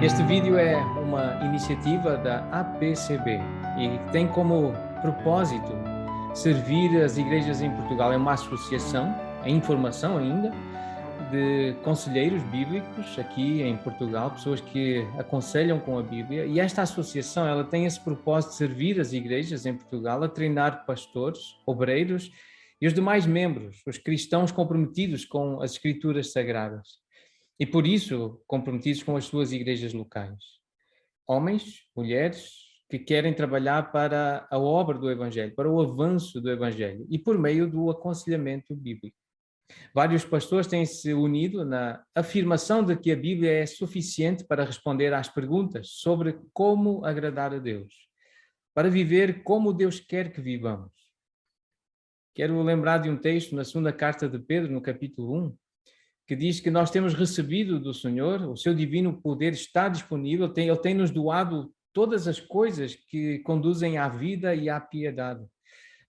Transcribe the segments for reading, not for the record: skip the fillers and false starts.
Este vídeo é uma iniciativa da APCB e tem como propósito servir as igrejas em Portugal. É uma associação, em informação ainda, de conselheiros bíblicos aqui em Portugal, pessoas que aconselham com a Bíblia, e esta associação ela tem esse propósito de servir as igrejas em Portugal, a treinar pastores, obreiros e os demais membros, os cristãos comprometidos com as Escrituras Sagradas. E por isso, comprometidos com as suas igrejas locais. Homens, mulheres, que querem trabalhar para a obra do Evangelho, para o avanço do Evangelho, e por meio do aconselhamento bíblico. Vários pastores têm se unido na afirmação de que a Bíblia é suficiente para responder às perguntas sobre como agradar a Deus, para viver como Deus quer que vivamos. Quero lembrar de um texto na segunda carta de Pedro, no capítulo 1, que diz que nós temos recebido do Senhor, o seu divino poder está disponível, Ele tem nos doado todas as coisas que conduzem à vida e à piedade.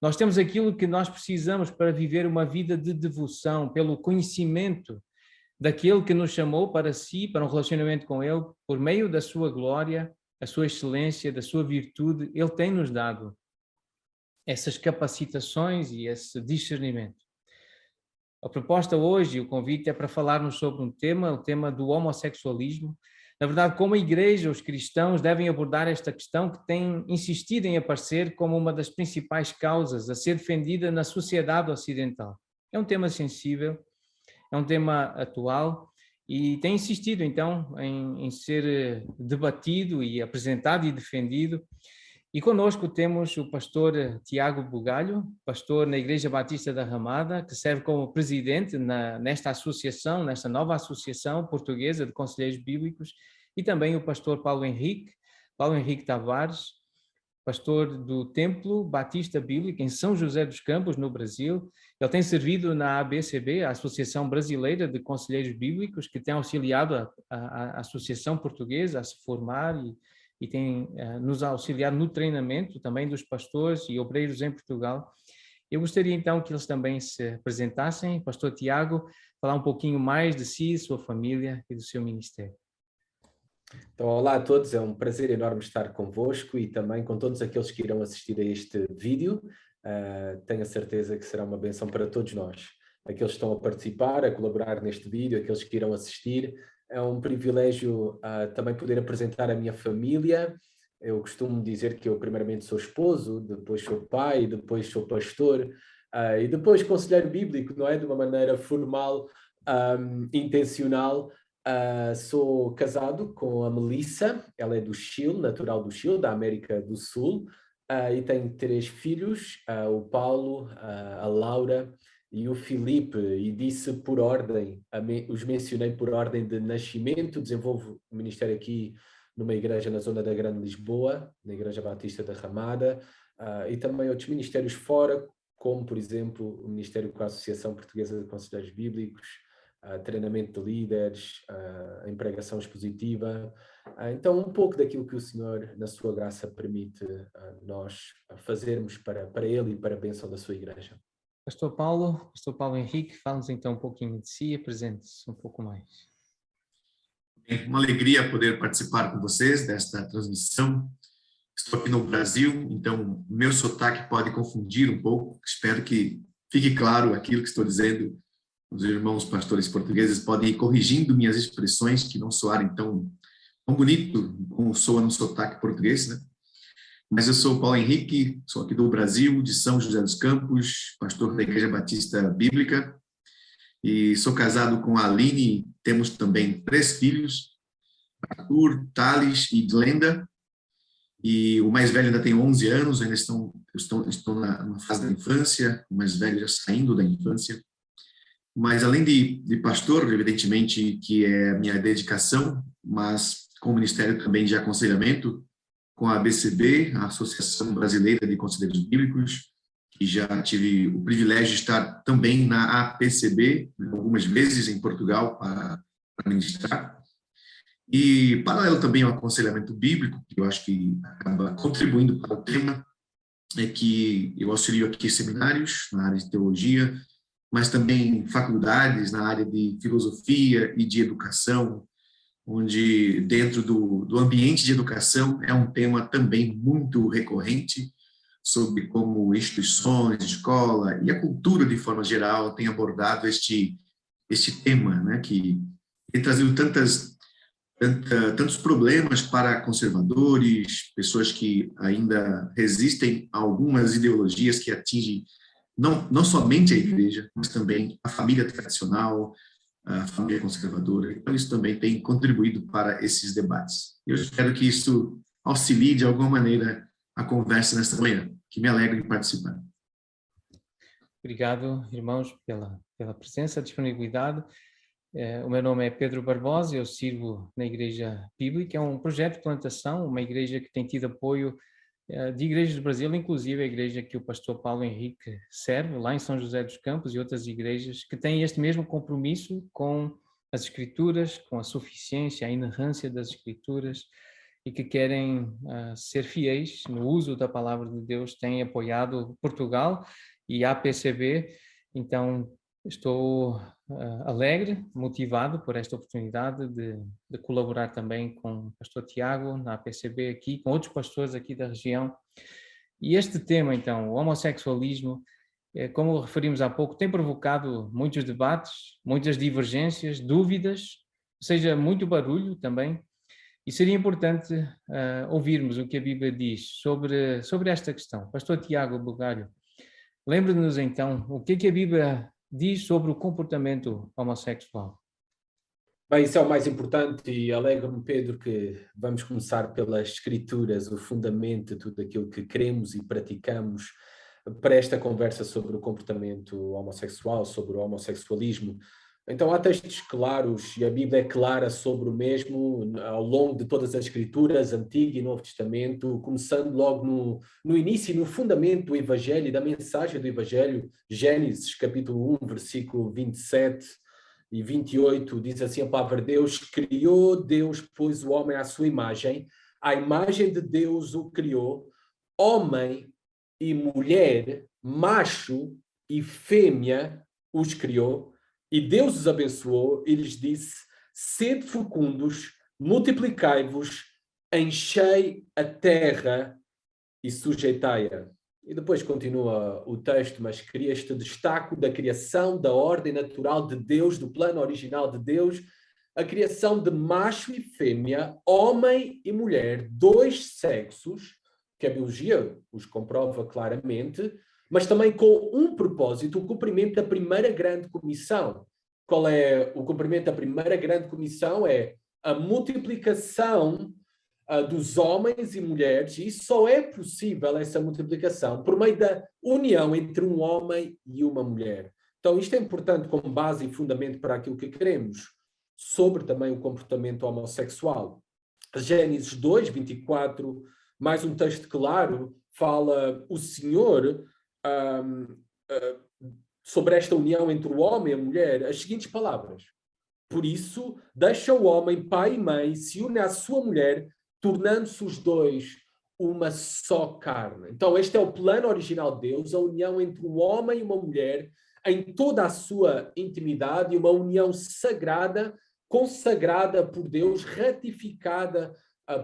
Nós temos aquilo que nós precisamos para viver uma vida de devoção, pelo conhecimento daquele que nos chamou para si, para um relacionamento com Ele, por meio da sua glória, a sua excelência, da sua virtude. Ele tem nos dado essas capacitações e esse discernimento. A proposta hoje, o convite é para falarmos sobre um tema, o tema do homossexualismo. Na verdade, como a igreja, os cristãos devem abordar esta questão que tem insistido em aparecer como uma das principais causas a ser defendida na sociedade ocidental. É um tema sensível, é um tema atual e tem insistido então em ser debatido e apresentado e defendido. E conosco temos o pastor Tiago Bugalho, pastor na Igreja Batista da Ramada, que serve como presidente nesta associação, nesta nova associação portuguesa de conselheiros bíblicos, e também o pastor Paulo Henrique Tavares, pastor do Templo Batista Bíblico em São José dos Campos, no Brasil. Ele tem servido na ABCB, a Associação Brasileira de Conselheiros Bíblicos, que tem auxiliado a Associação Portuguesa a se formar e tem nos auxiliado no treinamento também dos pastores e obreiros em Portugal. Eu gostaria então que eles também se apresentassem. Pastor Tiago, falar um pouquinho mais de si, sua família e do seu ministério. Então, olá a todos, é um prazer enorme estar convosco e também com todos aqueles que irão assistir a este vídeo. Tenho a certeza que será uma bênção para todos nós. Aqueles que estão a participar, a colaborar neste vídeo, aqueles que irão assistir. É um privilégio também poder apresentar a minha família. Eu costumo dizer que eu primeiramente sou esposo, depois sou pai, depois sou pastor e depois conselheiro bíblico, não é? De uma maneira formal, intencional. Sou casado com a Melissa, ela é do Chile, natural do Chile, da América do Sul, e tenho 3 filhos, o Paulo, a Laura e o Filipe, e disse por ordem, os mencionei por ordem de nascimento. Desenvolvo o ministério aqui numa igreja na zona da Grande Lisboa, na Igreja Batista da Ramada, e também outros ministérios fora, como por exemplo o Ministério com a Associação Portuguesa de Conselheiros Bíblicos, treinamento de líderes, a pregação expositiva. Então, um pouco daquilo que o Senhor, na sua graça, permite nós fazermos para Ele e para a bênção da sua igreja. Pastor Paulo Henrique, fala-nos então um pouquinho de si, apresente-se um pouco mais. É uma alegria poder participar com vocês desta transmissão. Estou aqui no Brasil, então meu sotaque pode confundir um pouco. Espero que fique claro aquilo que estou dizendo. Os irmãos pastores portugueses podem ir corrigindo minhas expressões que não soarem tão bonito como soa no sotaque português, né? Mas eu sou Paulo Henrique, sou aqui do Brasil, de São José dos Campos, pastor da Igreja Batista Bíblica, e sou casado com a Aline. Temos também 3 filhos, Arthur, Thales e Glenda, e o mais velho ainda tem 11 anos, ainda estão na fase da infância, o mais velho já saindo da infância. Mas além de pastor, evidentemente que é a minha dedicação, mas com o Ministério também de Aconselhamento, com a ABCB, a Associação Brasileira de Conselheiros Bíblicos, que já tive o privilégio de estar também na APCB, algumas vezes em Portugal para ministrar. E paralelo também ao aconselhamento bíblico, que eu acho que acaba contribuindo para o tema, é que eu auxilio aqui seminários na área de teologia, mas também faculdades na área de filosofia e de educação, onde dentro do ambiente de educação é um tema também muito recorrente, sobre como instituições, escola e a cultura de forma geral tem abordado este tema, né, que tem trazido tantos problemas para conservadores, pessoas que ainda resistem a algumas ideologias que atingem não somente a igreja, mas também a família tradicional, a família conservadora. Então, isso também tem contribuído para esses debates. Eu espero que isso auxilie, de alguma maneira, a conversa nesta manhã, que me alegra em participar. Obrigado, irmãos, pela presença, disponibilidade. O meu nome é Pedro Barbosa, eu sirvo na Igreja Bíblica, é um projeto de plantação, uma igreja que tem tido apoio de igrejas do Brasil, inclusive a igreja que o pastor Paulo Henrique serve, lá em São José dos Campos, e outras igrejas que têm este mesmo compromisso com as Escrituras, com a suficiência, a inerrância das Escrituras, e que querem ser fiéis no uso da palavra de Deus, têm apoiado Portugal e a APCB. Então estou alegre, motivado por esta oportunidade de colaborar também com o pastor Tiago na APCB aqui, com outros pastores aqui da região. E este tema, então, o homossexualismo, como referimos há pouco, tem provocado muitos debates, muitas divergências, dúvidas, ou seja, muito barulho também. E seria importante ouvirmos o que a Bíblia diz sobre esta questão. Pastor Tiago Bugalho, lembre-nos então o que a Bíblia diz sobre o comportamento homossexual. Bem, isso é o mais importante e alegro-me, Pedro, que vamos começar pelas Escrituras, o fundamento de tudo aquilo que queremos e praticamos para esta conversa sobre o comportamento homossexual, sobre o homossexualismo. Então, há textos claros e a Bíblia é clara sobre o mesmo ao longo de todas as Escrituras, Antigo e Novo Testamento, começando logo no início, no fundamento do Evangelho, da mensagem do Evangelho, Gênesis, capítulo 1, versículo 27 e 28, diz assim a palavra de Deus: criou Deus, pois, o homem à sua imagem, à imagem de Deus o criou, homem e mulher, macho e fêmea os criou, e Deus os abençoou e lhes disse: sede fecundos, multiplicai-vos, enchei a terra e sujeitai-a. E depois continua o texto, mas queria este destaque da criação, da ordem natural de Deus, do plano original de Deus, a criação de macho e fêmea, homem e mulher, dois sexos, que a biologia os comprova claramente, mas também com um propósito, o cumprimento da primeira grande comissão. Qual é o cumprimento da primeira grande comissão? É a multiplicação dos homens e mulheres, e só é possível essa multiplicação por meio da união entre um homem e uma mulher. Então isto é importante como base e fundamento para aquilo que queremos, sobre também o comportamento homossexual. Gênesis 2, 24, mais um texto claro, fala o Senhor sobre esta união entre o homem e a mulher, as seguintes palavras: por isso, deixa o homem pai e mãe, se une à sua mulher, tornando-se os dois uma só carne. Então, este é o plano original de Deus, a união entre um homem e uma mulher, em toda a sua intimidade, uma união sagrada, consagrada por Deus, ratificada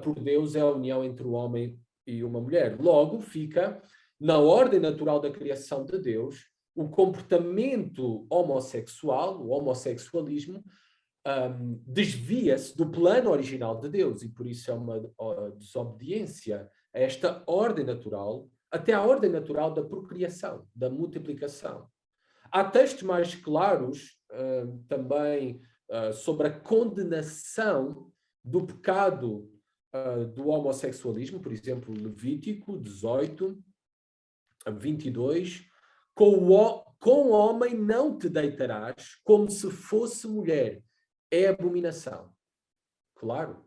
por Deus, é a união entre o homem e uma mulher. Logo, fica na ordem natural da criação de Deus, o comportamento homossexual, o homossexualismo, desvia-se do plano original de Deus, e por isso é uma desobediência a esta ordem natural, até a ordem natural da procriação, da multiplicação. Há textos mais claros também sobre a condenação do pecado do homossexualismo, por exemplo, Levítico 18, 22, com o homem não te deitarás como se fosse mulher. É abominação. Claro.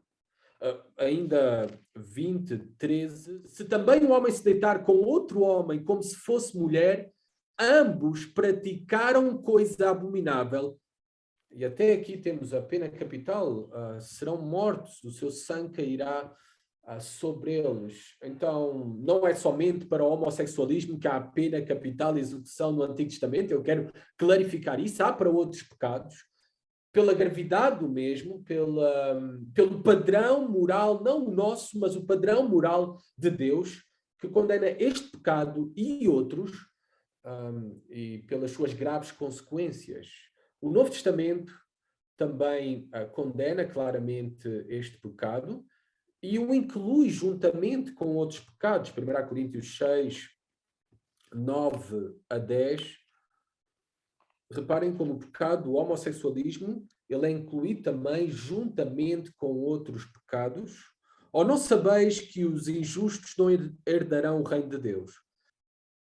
Ainda 20, 13. Se também o homem se deitar com outro homem como se fosse mulher, ambos praticaram coisa abominável. E até aqui temos a pena capital. Serão mortos, o seu sangue cairá sobre eles. Então, não é somente para o homossexualismo que há a pena capital e execução no Antigo Testamento. Eu quero clarificar isso. Há para outros pecados. pela gravidade do mesmo, pelo padrão moral, não o nosso, mas o padrão moral de Deus, que condena este pecado e outros, e pelas suas graves consequências. O Novo Testamento também condena claramente este pecado e o inclui juntamente com outros pecados. 1 Coríntios 6, 9 a 10. Reparem como o pecado do homossexualismo ele é incluído também juntamente com outros pecados. Ou não sabeis que os injustos não herdarão o reino de Deus?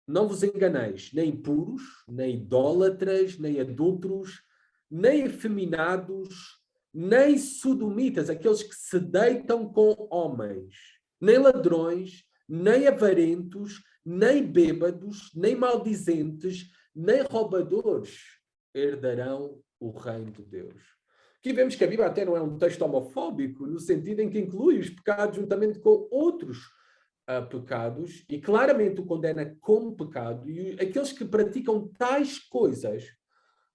Não vos enganeis, nem impuros, nem idólatras, nem adúlteros, nem efeminados, nem sodomitas, aqueles que se deitam com homens, nem ladrões, nem avarentos, nem bêbados, nem maldizentes, nem roubadores herdarão o reino de Deus. Aqui vemos que a Bíblia até não é um texto homofóbico, no sentido em que inclui os pecados juntamente com outros pecados, e claramente o condena como pecado, e aqueles que praticam tais coisas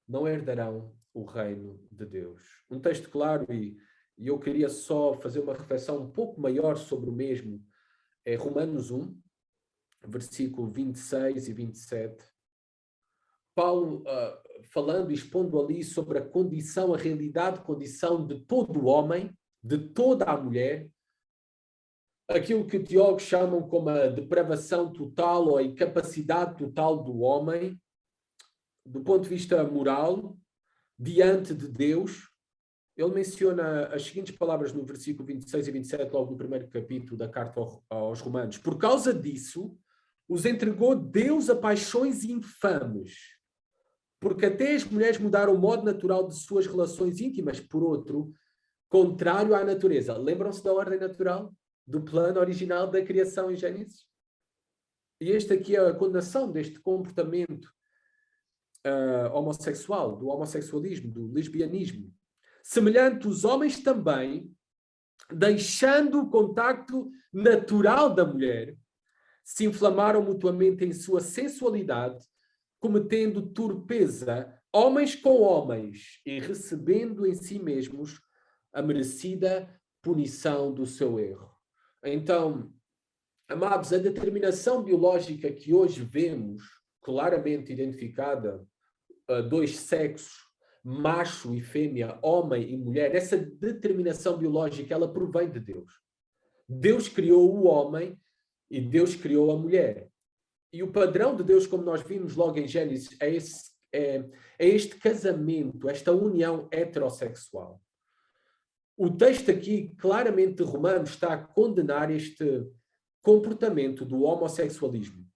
não herdarão o reino de Deus. Um texto claro, e eu queria só fazer uma reflexão um pouco maior sobre o mesmo, é Romanos 1, versículo 26 e 27. Paulo falando e expondo ali sobre a condição, a realidade, condição de todo o homem, de toda a mulher, aquilo que teólogos chamam como a depravação total ou a incapacidade total do homem, do ponto de vista moral, diante de Deus. Ele menciona as seguintes palavras no versículo 26 e 27, logo no primeiro capítulo da carta aos Romanos. Por causa disso, os entregou Deus a paixões infames, porque até as mulheres mudaram o modo natural de suas relações íntimas por outro, contrário à natureza. Lembram-se da ordem natural? Do plano original da criação em Gênesis? E esta aqui é a condenação deste comportamento homossexual, do homossexualismo, do lesbianismo. Semelhante, os homens também, deixando o contacto natural da mulher, se inflamaram mutuamente em sua sensualidade, cometendo torpeza, homens com homens, e recebendo em si mesmos a merecida punição do seu erro. Então, amados, a determinação biológica que hoje vemos, claramente identificada, dois sexos, macho e fêmea, homem e mulher, essa determinação biológica, ela provém de Deus. Deus criou o homem e Deus criou a mulher. E o padrão de Deus, como nós vimos logo em Gênesis, é este casamento, esta união heterossexual. O texto aqui, claramente de Romanos, está a condenar este comportamento do homossexualismo.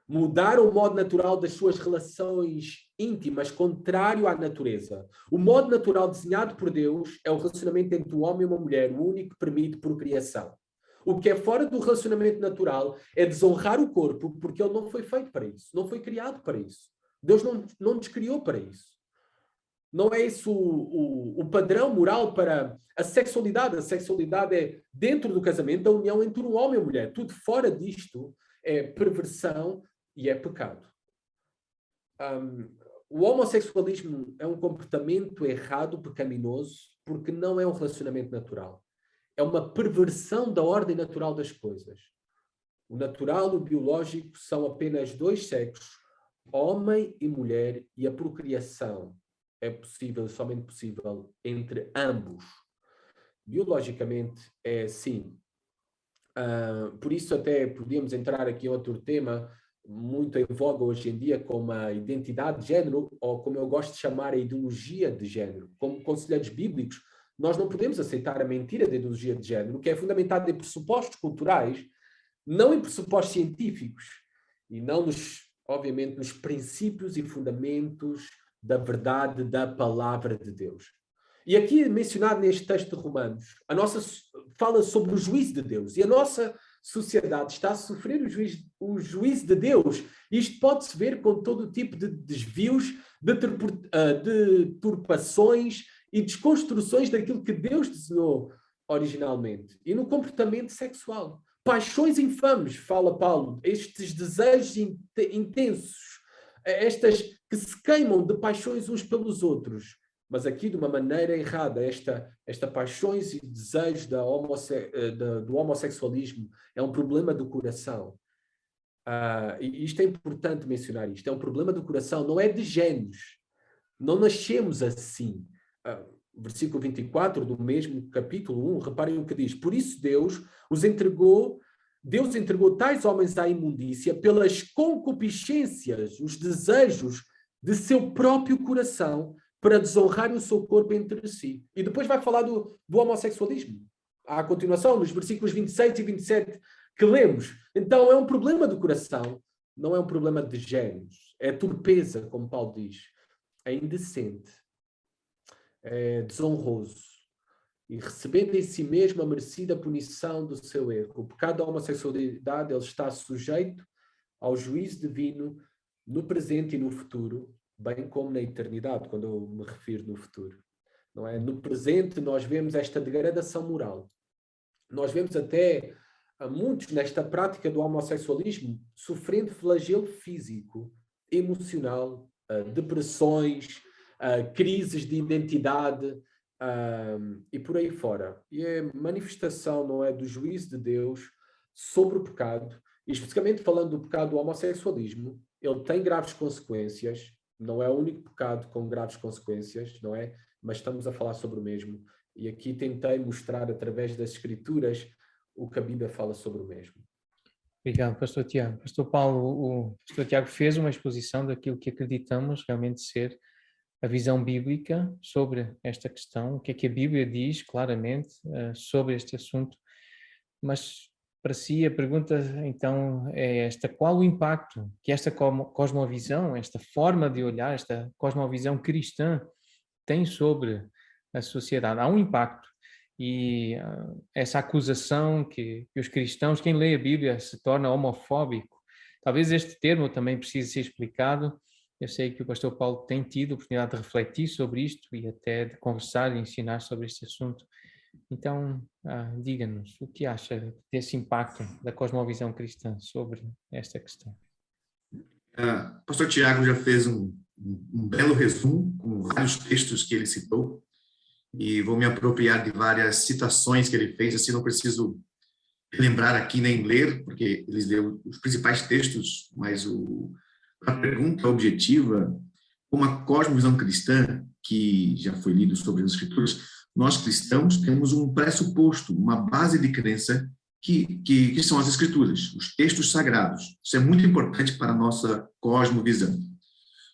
Mudar o modo natural das suas relações íntimas, contrário à natureza. O modo natural desenhado por Deus é o relacionamento entre um homem e uma mulher, o único que permite procriação. O que é fora do relacionamento natural é desonrar o corpo, porque ele não foi feito para isso, não foi criado para isso. Deus não nos criou para isso. Não é isso o padrão moral para a sexualidade. A sexualidade é dentro do casamento, a união entre um homem e uma mulher. Tudo fora disto é perversão e é pecado. O homossexualismo é um comportamento errado, pecaminoso, porque não é um relacionamento natural. É uma perversão da ordem natural das coisas. O natural e o biológico são apenas dois sexos, homem e mulher, e a procriação é possível, somente possível, entre ambos. Biologicamente é assim. Por isso até podíamos entrar aqui em outro tema muito em voga hoje em dia, como a identidade de género, ou como eu gosto de chamar, a ideologia de género. Como conselheiros bíblicos, nós não podemos aceitar a mentira da ideologia de género, que é fundamentada em pressupostos culturais, não em pressupostos científicos, e não, obviamente, nos princípios e fundamentos da verdade da palavra de Deus. E aqui, mencionado neste texto de Romanos, fala sobre o juízo de Deus, e a nossa sociedade está a sofrer o juízo de Deus. Isto pode-se ver com todo o tipo de desvios, de turpações e desconstruções daquilo que Deus desenhou originalmente. E no comportamento sexual. Paixões infames, fala Paulo, estes desejos intensos, estas que se queimam de paixões uns pelos outros, mas aqui de uma maneira errada. Esta paixões e desejos do homossexualismo é um problema do coração. E isto é importante mencionar isto. É um problema do coração, não é de genes. Não nascemos assim. Versículo 24 do mesmo capítulo 1, reparem o que diz. Por isso Deus entregou tais homens à imundícia pelas concupiscências, os desejos de seu próprio coração, para desonrarem o seu corpo entre si. E depois vai falar do homossexualismo. À continuação, nos versículos 26 e 27 que lemos. Então é um problema do coração, não é um problema de genes. É torpeza, como Paulo diz. É indecente. É desonroso. E recebendo em si mesmo a merecida punição do seu erro. O pecado da homossexualidade, ele está sujeito ao juízo divino no presente e no futuro, bem como na eternidade, quando eu me refiro no futuro. Não é? No presente nós vemos esta degradação moral. Nós vemos até muitos nesta prática do homossexualismo sofrendo flagelo físico, emocional, depressões, crises de identidade e por aí fora. E é manifestação, não é, do juízo de Deus sobre o pecado, e especificamente falando do pecado do homossexualismo. Ele tem graves consequências, não é o único pecado com graves consequências, não é? Mas estamos a falar sobre o mesmo. E aqui tentei mostrar através das Escrituras o que a Bíblia fala sobre o mesmo. Obrigado, Pastor Tiago. Pastor Paulo, o Pastor Tiago fez uma exposição daquilo que acreditamos realmente ser a visão bíblica sobre esta questão, o que é que a Bíblia diz claramente sobre este assunto. Mas para si a pergunta então é esta: qual o impacto que esta cosmovisão, esta forma de olhar, esta cosmovisão cristã tem sobre a sociedade? Há um impacto, e essa acusação que os cristãos, quem lê a Bíblia, se torna homofóbico. Talvez este termo também precise ser explicado. Eu sei que o pastor Paulo tem tido a oportunidade de refletir sobre isto e até de conversar e ensinar sobre este assunto. Então, diga-nos, o que acha desse impacto da cosmovisão cristã sobre esta questão? O pastor Tiago já fez um belo resumo com vários textos que ele citou, e vou me apropriar de várias citações que ele fez, assim não preciso lembrar aqui nem ler, porque eles leu os principais textos, mas a pergunta objetiva, uma cosmovisão cristã, que já foi lido sobre as Escrituras, nós cristãos temos um pressuposto, uma base de crença que são as Escrituras, os textos sagrados. Isso é muito importante para a nossa cosmovisão.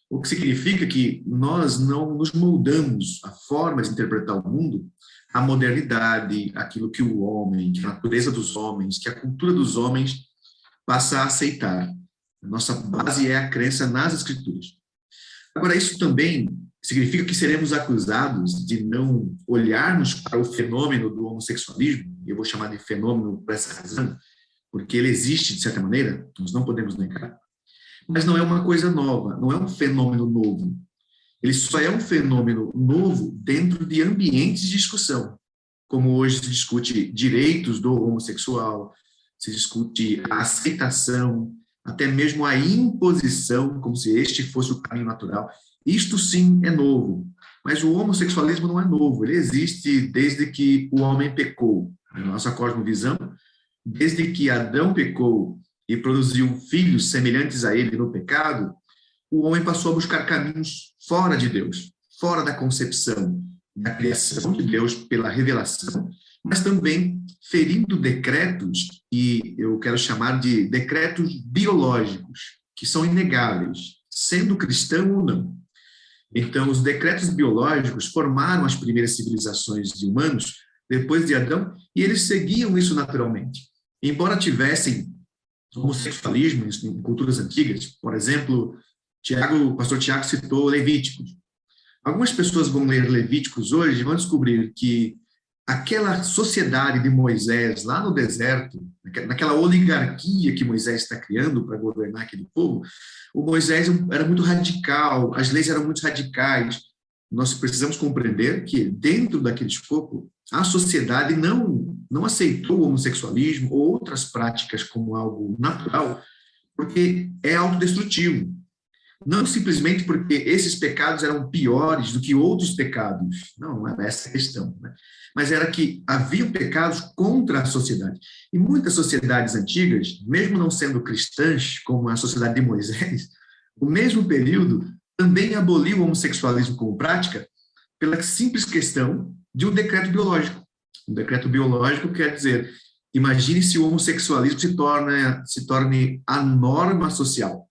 O que significa que nós não nos moldamos a forma de interpretar o mundo, a modernidade, aquilo que o homem, que a natureza dos homens, que a cultura dos homens passa a aceitar. A nossa base é a crença nas Escrituras. Agora, isso também significa que seremos acusados de não olharmos para o fenômeno do homossexualismo. Eu vou chamar de fenômeno por essa razão, porque ele existe de certa maneira, nós não podemos negar. Mas não é uma coisa nova, não é um fenômeno novo. Ele só é um fenômeno novo dentro de ambientes de discussão, como hoje se discute direitos do homossexual, se discute a aceitação, até mesmo a imposição, como se este fosse o caminho natural. Isto sim é novo, mas o homossexualismo não é novo, ele existe desde que o homem pecou. Na nossa cosmovisão, desde que Adão pecou e produziu filhos semelhantes a ele no pecado, o homem passou a buscar caminhos fora de Deus, fora da concepção, da criação de Deus pela revelação, mas também ferindo decretos, e eu quero chamar de decretos biológicos, que são inegáveis, sendo cristão ou não. Então, os decretos biológicos formaram as primeiras civilizações de humanos depois de Adão, e eles seguiam isso naturalmente. Embora tivessem homossexualismo em culturas antigas, por exemplo, o pastor Tiago citou Levíticos. Algumas pessoas vão ler Levíticos hoje e vão descobrir que aquela sociedade de Moisés lá no deserto, naquela oligarquia que Moisés está criando para governar aquele povo, o Moisés era muito radical, as leis eram muito radicais. Nós precisamos compreender que dentro daquele escopo, a sociedade não aceitou o homossexualismo ou outras práticas como algo natural, porque é autodestrutivo. Não simplesmente porque esses pecados eram piores do que outros pecados. Não era essa a questão, né? Mas era que haviam pecados contra a sociedade. E muitas sociedades antigas, mesmo não sendo cristãs, como a sociedade de Moisés, no mesmo período, também aboliu o homossexualismo como prática pela simples questão de um decreto biológico. Um decreto biológico quer dizer, imagine se o homossexualismo se torne a norma social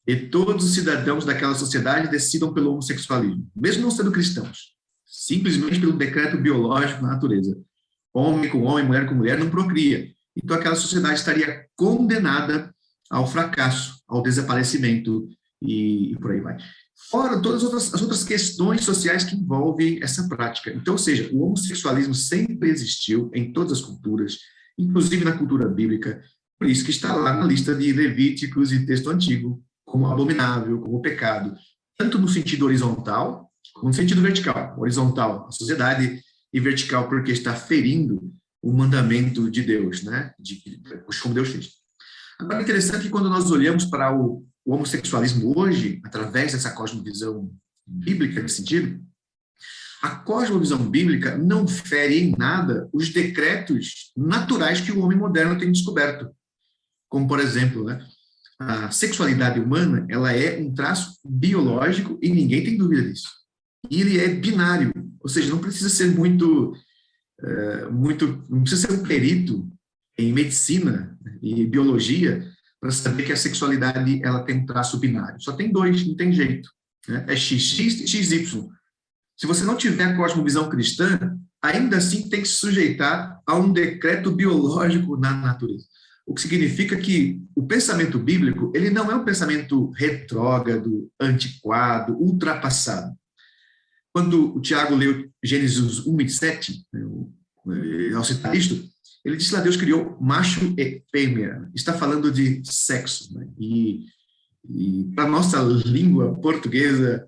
e todos os cidadãos daquela sociedade decidam pelo homossexualismo, mesmo não sendo cristãos, simplesmente pelo decreto biológico da natureza. Homem com homem, mulher com mulher não procria. Então aquela sociedade estaria condenada ao fracasso, ao desaparecimento e por aí vai. Fora todas as outras questões sociais que envolvem essa prática. Então, ou seja, o homossexualismo sempre existiu em todas as culturas, inclusive na cultura bíblica, por isso que está lá na lista de Levíticos e texto antigo, como abominável, como pecado, tanto no sentido horizontal, como no sentido vertical. Horizontal, a sociedade, e vertical, porque está ferindo o mandamento de Deus, né? Como Deus fez. Agora, é interessante que quando nós olhamos para o homossexualismo hoje, através dessa cosmovisão bíblica nesse sentido, a cosmovisão bíblica não fere em nada os decretos naturais que o homem moderno tem descoberto. Como, por exemplo, né, a sexualidade humana, ela é um traço biológico e ninguém tem dúvida disso. E ele é binário, ou seja, não precisa ser não precisa ser um perito em medicina e biologia para saber que a sexualidade ela tem um traço binário. Só tem dois, não tem jeito. Né? É XX e XY. Se você não tiver a cosmovisão cristã, ainda assim tem que se sujeitar a um decreto biológico na natureza. O que significa que o pensamento bíblico, ele não é um pensamento retrógrado, antiquado, ultrapassado. Quando o Tiago leu Gênesis 1:7, ao citar isto, ele diz que lá Deus criou macho e fêmea. Está falando de sexo. Né? E para a nossa língua portuguesa,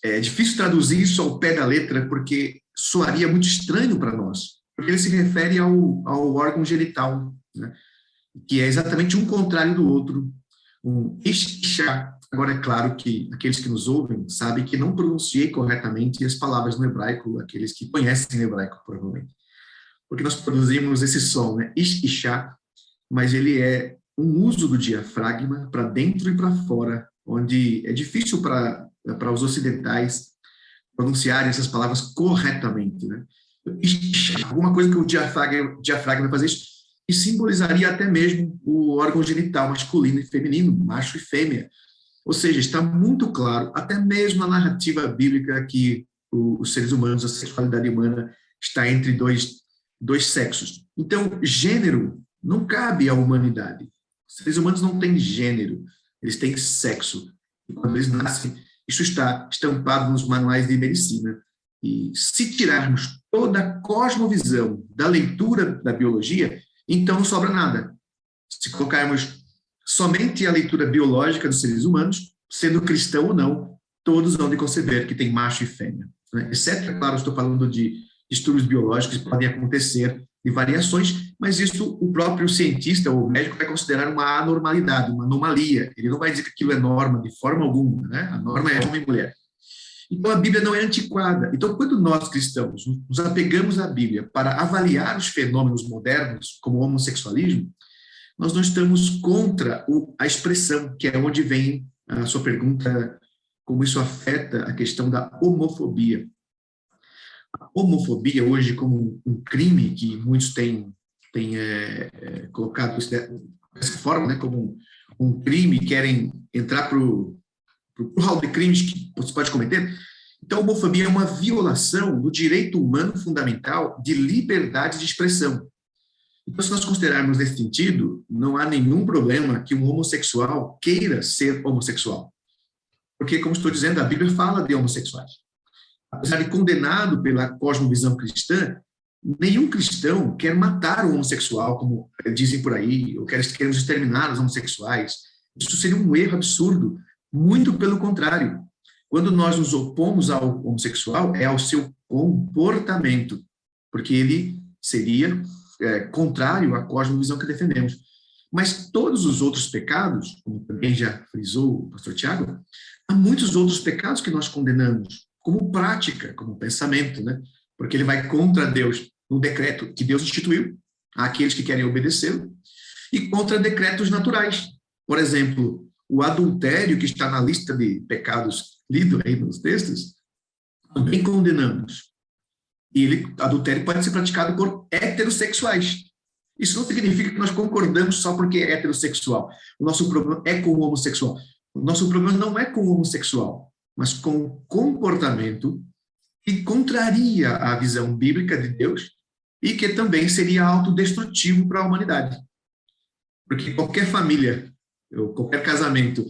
é difícil traduzir isso ao pé da letra, porque soaria muito estranho para nós. Porque ele se refere ao órgão genital, né? Que é exatamente um contrário do outro. Um ishá. Agora, é claro que aqueles que nos ouvem sabem que não pronunciei corretamente as palavras no hebraico, aqueles que conhecem o hebraico, provavelmente. Porque nós produzimos esse som, né? Ishá, mas ele é um uso do diafragma para dentro e para fora, onde é difícil para os ocidentais pronunciarem essas palavras corretamente, né? Alguma coisa que o diafragma vai fazer isso, e simbolizaria até mesmo o órgão genital masculino e feminino, macho e fêmea. Ou seja, está muito claro, até mesmo na narrativa bíblica, que os seres humanos, a sexualidade humana, está entre dois sexos. Então, gênero não cabe à humanidade. Os seres humanos não têm gênero, eles têm sexo. E quando eles nascem, isso está estampado nos manuais de medicina. E se tirarmos toda a cosmovisão da leitura da biologia, então não sobra nada. Se colocarmos somente a leitura biológica dos seres humanos, sendo cristão ou não, todos vão de conceber que tem macho e fêmea. Né? Exceto, é claro, estou falando de distúrbios biológicos que podem acontecer de variações, mas isso o próprio cientista ou médico vai considerar uma anormalidade, uma anomalia. Ele não vai dizer que aquilo é norma de forma alguma, né? A norma é homem e mulher. Então, a Bíblia não é antiquada. Então, quando nós, cristãos, nos apegamos à Bíblia para avaliar os fenômenos modernos, como o homossexualismo, nós não estamos contra a expressão, que é onde vem a sua pergunta, como isso afeta a questão da homofobia. A homofobia, hoje, como um crime que muitos têm colocado dessa forma, né, como um crime, querem entrar para o hall de crimes que você pode cometer. Então, a homofobia é uma violação do direito humano fundamental de liberdade de expressão. Então, se nós considerarmos nesse sentido, não há nenhum problema que um homossexual queira ser homossexual. Porque, como estou dizendo, a Bíblia fala de homossexuais. Apesar de condenado pela cosmovisão cristã, nenhum cristão quer matar o homossexual, como dizem por aí, ou queremos exterminar os homossexuais. Isso seria um erro absurdo. Muito pelo contrário. Quando nós nos opomos ao homossexual, é ao seu comportamento, porque ele seria contrário à cosmovisão que defendemos. Mas todos os outros pecados, como também já frisou o pastor Tiago, há muitos outros pecados que nós condenamos, como prática, como pensamento, né? Porque ele vai contra Deus no decreto que Deus instituiu, àqueles que querem obedecê-lo, e contra decretos naturais. Por exemplo, o adultério, que está na lista de pecados lido aí nos textos, também condenamos. E adultério pode ser praticado por heterossexuais. Isso não significa que nós concordamos só porque é heterossexual. O nosso problema é com o homossexual. O nosso problema não é com o homossexual, mas com o comportamento que contraria a visão bíblica de Deus e que também seria autodestrutivo para a humanidade. Porque qualquer família, ou qualquer casamento,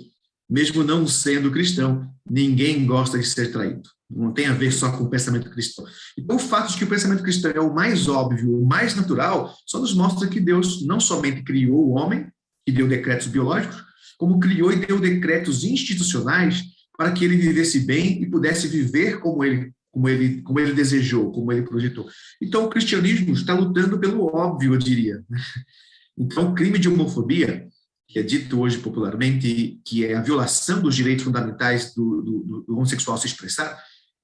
mesmo não sendo cristão, ninguém gosta de ser traído. Não tem a ver só com o pensamento cristão. Então, o fato de que o pensamento cristão é o mais óbvio, o mais natural, só nos mostra que Deus não somente criou o homem, e deu decretos biológicos, como criou e deu decretos institucionais para que ele vivesse bem e pudesse viver como ele desejou, como ele projetou. Então, o cristianismo está lutando pelo óbvio, eu diria. Então, o crime de homofobia, que é dito hoje popularmente, que é a violação dos direitos fundamentais do homossexual se expressar,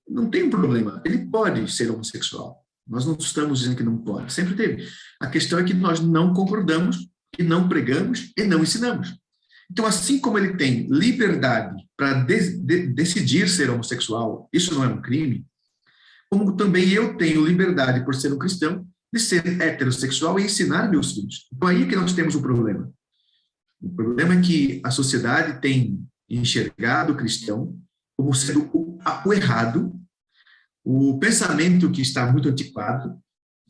não tem um problema. Ele pode ser homossexual. Nós não estamos dizendo que não pode. Sempre teve. A questão é que nós não concordamos, e não pregamos e não ensinamos. Então, assim como ele tem liberdade para decidir ser homossexual, isso não é um crime, como também eu tenho liberdade, por ser um cristão, de ser heterossexual e ensinar meus filhos. Então, aí é que nós temos um problema. O problema é que a sociedade tem enxergado o cristão como sendo o errado, o pensamento que está muito antiquado,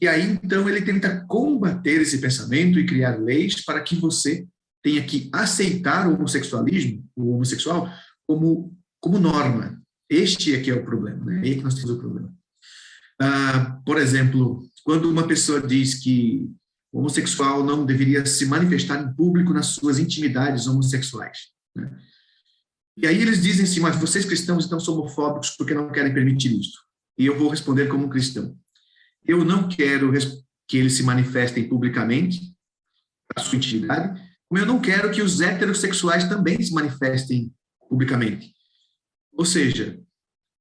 e aí, então, ele tenta combater esse pensamento e criar leis para que você tenha que aceitar o homossexualismo, o homossexual, como norma. Este é que é o problema, né? É aí que nós temos o problema. Por exemplo, quando uma pessoa diz que o homossexual não deveria se manifestar em público nas suas intimidades homossexuais, né? E aí eles dizem assim, mas vocês cristãos então são homofóbicos porque não querem permitir isso. E eu vou responder como cristão. Eu não quero que eles se manifestem publicamente na sua intimidade, como eu não quero que os heterossexuais também se manifestem publicamente. Ou seja,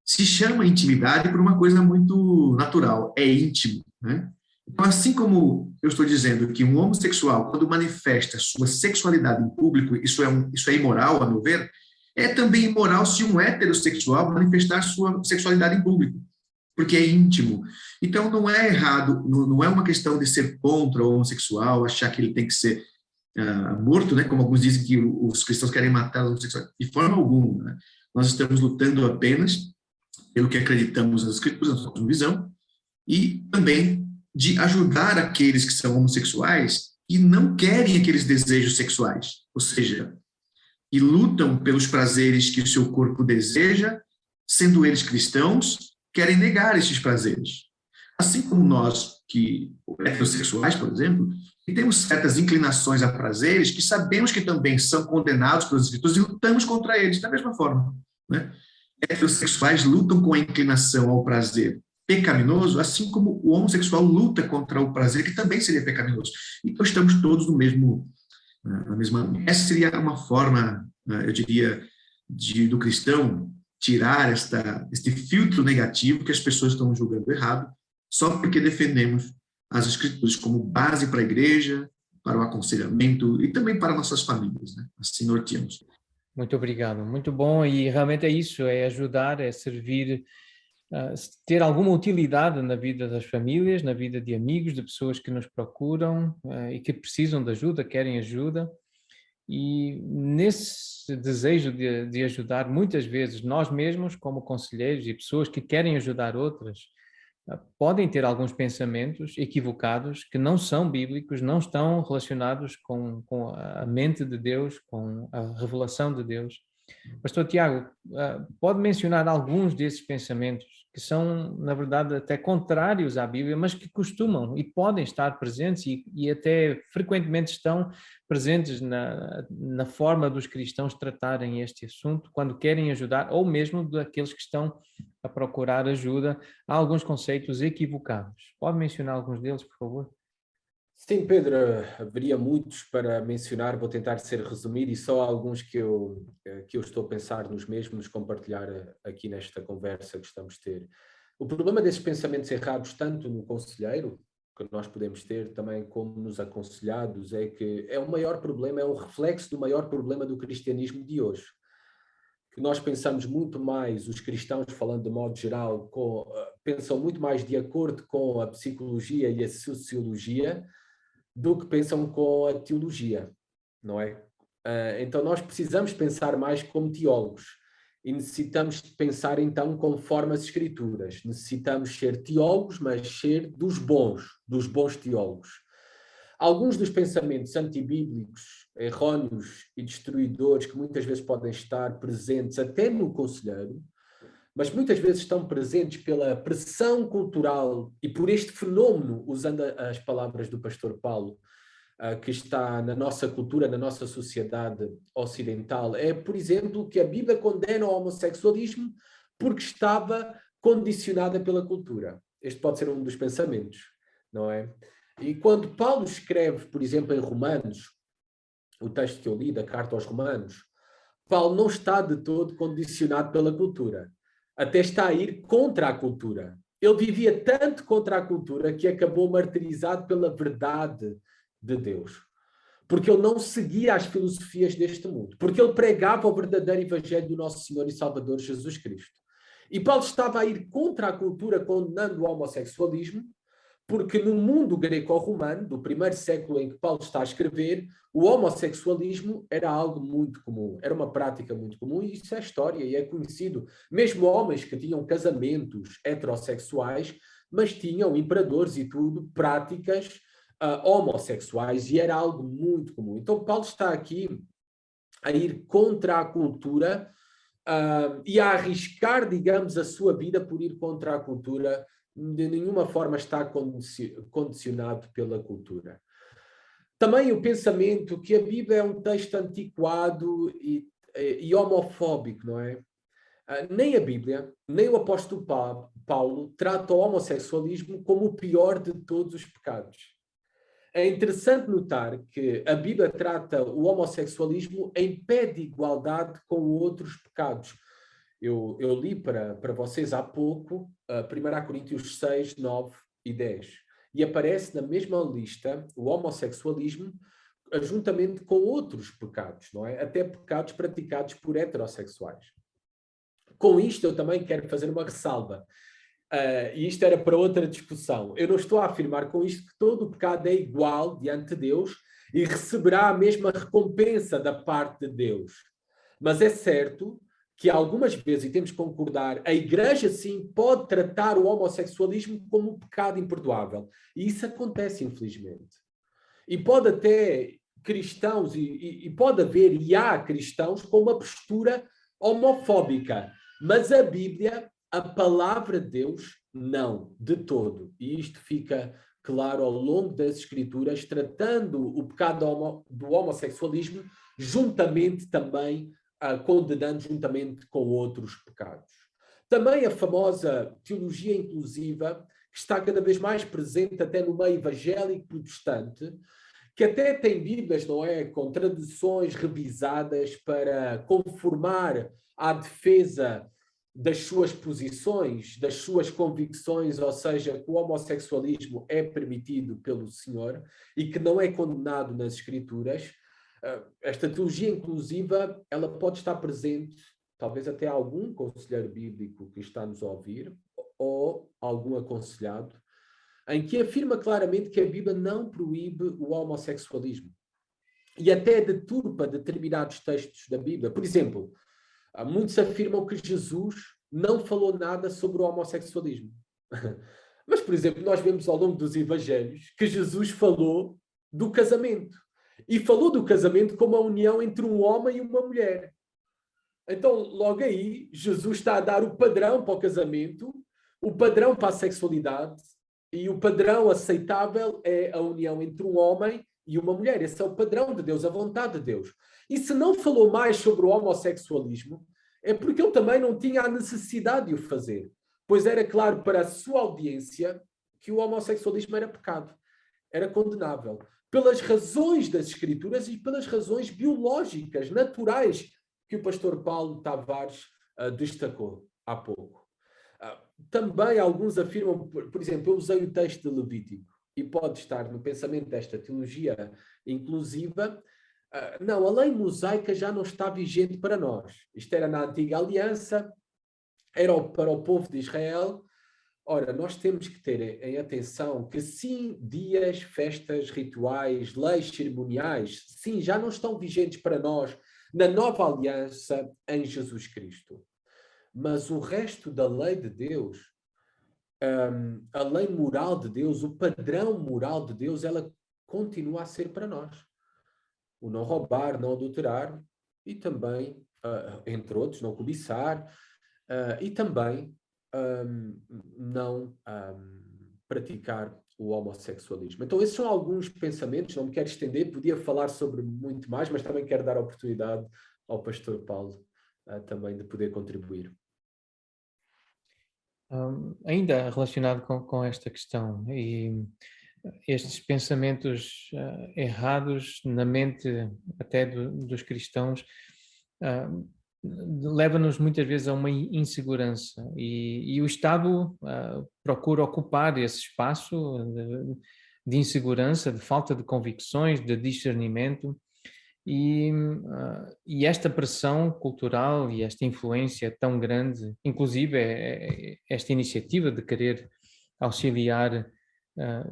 se chama intimidade por uma coisa muito natural, é íntimo, né? Então, assim como eu estou dizendo que um homossexual, quando manifesta sua sexualidade em público, isso é imoral, a meu ver, é também imoral se um heterossexual manifestar sua sexualidade em público, porque é íntimo. Então, não é errado, não é uma questão de ser contra o homossexual, achar que ele tem que ser morto, né? Como alguns dizem que os cristãos querem matar os homossexuais. De forma alguma, né? Nós estamos lutando apenas pelo que acreditamos nas Escrituras, na nossa visão, e também de ajudar aqueles que são homossexuais e não querem aqueles desejos sexuais, ou seja, e lutam pelos prazeres que o seu corpo deseja, sendo eles cristãos, querem negar esses prazeres. Assim como nós, que heterossexuais, por exemplo, que temos certas inclinações a prazeres que sabemos que também são condenados pelas Escrituras e lutamos contra eles da mesma forma, né? Heterossexuais lutam com a inclinação ao prazer pecaminoso, assim como o homossexual luta contra o prazer, que também seria pecaminoso. Então, estamos todos na mesma... Essa seria uma forma, eu diria, do cristão tirar este filtro negativo que as pessoas estão julgando errado, só porque defendemos as Escrituras como base para a igreja, para o aconselhamento e também para nossas famílias, né? Assim norteamos. Muito obrigado, muito bom, e realmente é isso, é ajudar, é servir, ter alguma utilidade na vida das famílias, na vida de amigos, de pessoas que nos procuram e que precisam de ajuda, querem ajuda, e nesse desejo de ajudar, muitas vezes nós mesmos, como conselheiros e pessoas que querem ajudar outras, podem ter alguns pensamentos equivocados que não são bíblicos, não estão relacionados com a mente de Deus, com a revelação de Deus. Pastor Tiago, pode mencionar alguns desses pensamentos que são, na verdade, até contrários à Bíblia, mas que costumam e podem estar presentes e até frequentemente estão presentes na forma dos cristãos tratarem este assunto quando querem ajudar, ou mesmo daqueles que estão a procurar ajuda. Há alguns conceitos equivocados. Pode mencionar alguns deles, por favor? Sim, Pedro, haveria muitos para mencionar, vou tentar ser resumido e só alguns que eu estou a pensar nos mesmos compartilhar aqui nesta conversa que estamos a ter. O problema desses pensamentos errados, tanto no conselheiro, que nós podemos ter também como nos aconselhados, é que é o maior problema, é um reflexo do maior problema do cristianismo de hoje. Que nós pensamos muito mais, os cristãos, falando de modo geral, pensam muito mais de acordo com a psicologia e a sociologia, do que pensam com a teologia, não é? Então nós precisamos pensar mais como teólogos e necessitamos pensar então conforme as escrituras. Necessitamos ser teólogos, mas ser dos bons teólogos. Alguns dos pensamentos antibíblicos, errôneos e destruidores que muitas vezes podem estar presentes até no conselheiro, mas muitas vezes estão presentes pela pressão cultural e por este fenómeno, usando as palavras do pastor Paulo, que está na nossa cultura, na nossa sociedade ocidental, é, por exemplo, que a Bíblia condena o homossexualismo porque estava condicionada pela cultura. Este pode ser um dos pensamentos, não é? E quando Paulo escreve, por exemplo, em Romanos, o texto que eu li da carta aos Romanos, Paulo não está de todo condicionado pela cultura. Até está a ir contra a cultura. Ele vivia tanto contra a cultura que acabou martirizado pela verdade de Deus. Porque ele não seguia as filosofias deste mundo. Porque ele pregava o verdadeiro evangelho do nosso Senhor e Salvador Jesus Cristo. E Paulo estava a ir contra a cultura, condenando o homossexualismo, porque no mundo greco-romano, do primeiro século em que Paulo está a escrever, o homossexualismo era algo muito comum, era uma prática muito comum, e isso é história e é conhecido. Mesmo homens que tinham casamentos heterossexuais, mas tinham imperadores e tudo, práticas homossexuais, e era algo muito comum. Então Paulo está aqui a ir contra a cultura e a arriscar, digamos, a sua vida por ir contra a cultura. De nenhuma forma está condicionado pela cultura. Também o pensamento que a Bíblia é um texto antiquado e homofóbico, não é? Nem a Bíblia, nem o apóstolo Paulo trata o homossexualismo como o pior de todos os pecados. É interessante notar que a Bíblia trata o homossexualismo em pé de igualdade com outros pecados. Eu li para vocês há pouco 1 Coríntios 6, 9 e 10. E aparece na mesma lista o homossexualismo juntamente com outros pecados, não é? Até pecados praticados por heterossexuais. Com isto eu também quero fazer uma ressalva. E isto era para outra discussão. Eu não estou a afirmar com isto que todo o pecado é igual diante de Deus e receberá a mesma recompensa da parte de Deus. Mas é certo que algumas vezes, e temos que concordar, a Igreja sim pode tratar o homossexualismo como um pecado imperdoável. E isso acontece, infelizmente. E pode até cristãos, e pode haver, e há cristãos com uma postura homofóbica. Mas a Bíblia, a palavra de Deus, não, de todo. E isto fica claro ao longo das Escrituras, tratando o pecado do homossexualismo juntamente também condenando juntamente com outros pecados. Também a famosa teologia inclusiva, que está cada vez mais presente até no meio evangélico protestante, que até tem Bíblias, não é, com traduções revisadas para conformar à defesa das suas posições, das suas convicções, ou seja, que o homossexualismo é permitido pelo Senhor e que não é condenado nas Escrituras. Esta teologia inclusiva, ela pode estar presente, talvez até algum conselheiro bíblico que está nos a ouvir, ou algum aconselhado, em que afirma claramente que a Bíblia não proíbe o homossexualismo. E até deturpa determinados textos da Bíblia. Por exemplo, muitos afirmam que Jesus não falou nada sobre o homossexualismo. Mas, por exemplo, nós vemos ao longo dos evangelhos que Jesus falou do casamento. E falou do casamento como a união entre um homem e uma mulher. Então, logo aí, Jesus está a dar o padrão para o casamento, o padrão para a sexualidade, e o padrão aceitável é a união entre um homem e uma mulher. Esse é o padrão de Deus, a vontade de Deus. E se não falou mais sobre o homossexualismo, é porque ele também não tinha a necessidade de o fazer. Pois era claro para a sua audiência que o homossexualismo era pecado. era condenável, pelas razões das Escrituras e pelas razões biológicas, naturais, que o pastor Paulo Tavares destacou há pouco. Também alguns afirmam, por exemplo, eu usei o texto de Levítico, e pode estar no pensamento desta teologia inclusiva, não, a lei mosaica já não está vigente para nós. Isto era na antiga aliança, era para o povo de Israel. Ora, nós temos que ter em atenção que sim, dias, festas, rituais, leis cerimoniais, sim, já não estão vigentes para nós na nova aliança em Jesus Cristo. Mas o resto da lei de Deus, a lei moral de Deus, o padrão moral de Deus, ela continua a ser para nós. O não roubar, não adulterar e também, entre outros, não cobiçar e também não praticar o homossexualismo. Então, esses são alguns pensamentos, não me quero estender, podia falar sobre muito mais, mas também quero dar a oportunidade ao pastor Paulo também de poder contribuir. Ainda relacionado com esta questão e estes pensamentos errados na mente até dos cristãos leva-nos muitas vezes a uma insegurança e o Estado procura ocupar esse espaço de insegurança, de falta de convicções, de discernimento. E esta pressão cultural e esta influência tão grande, inclusive esta iniciativa de querer auxiliar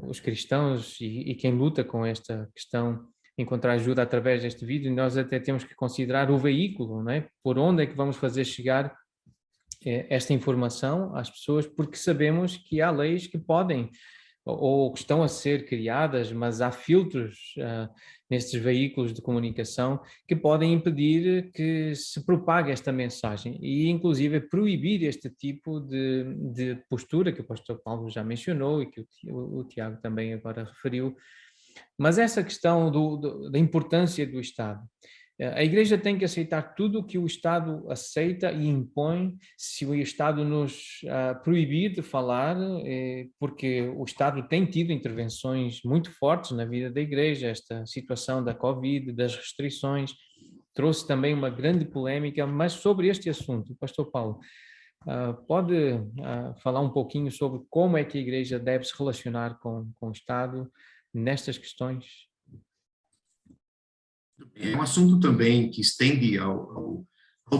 os cristãos e quem luta com esta questão, encontrar ajuda através deste vídeo, nós até temos que considerar o veículo, não é? Por onde é que vamos fazer chegar esta informação às pessoas, porque sabemos que há leis que podem ou que estão a ser criadas, mas há filtros nestes veículos de comunicação que podem impedir que se propague esta mensagem e, inclusive, proibir este tipo de postura que o pastor Paulo já mencionou e que o Tiago também agora referiu. Mas essa questão da importância do Estado. A Igreja tem que aceitar tudo o que o Estado aceita e impõe. Se o Estado nos proibir de falar, porque o Estado tem tido intervenções muito fortes na vida da Igreja, esta situação da Covid, das restrições, trouxe também uma grande polêmica, mas sobre este assunto, pastor Paulo, pode falar um pouquinho sobre como é que a Igreja deve se relacionar com o Estado nestas questões? É um assunto também que estende ao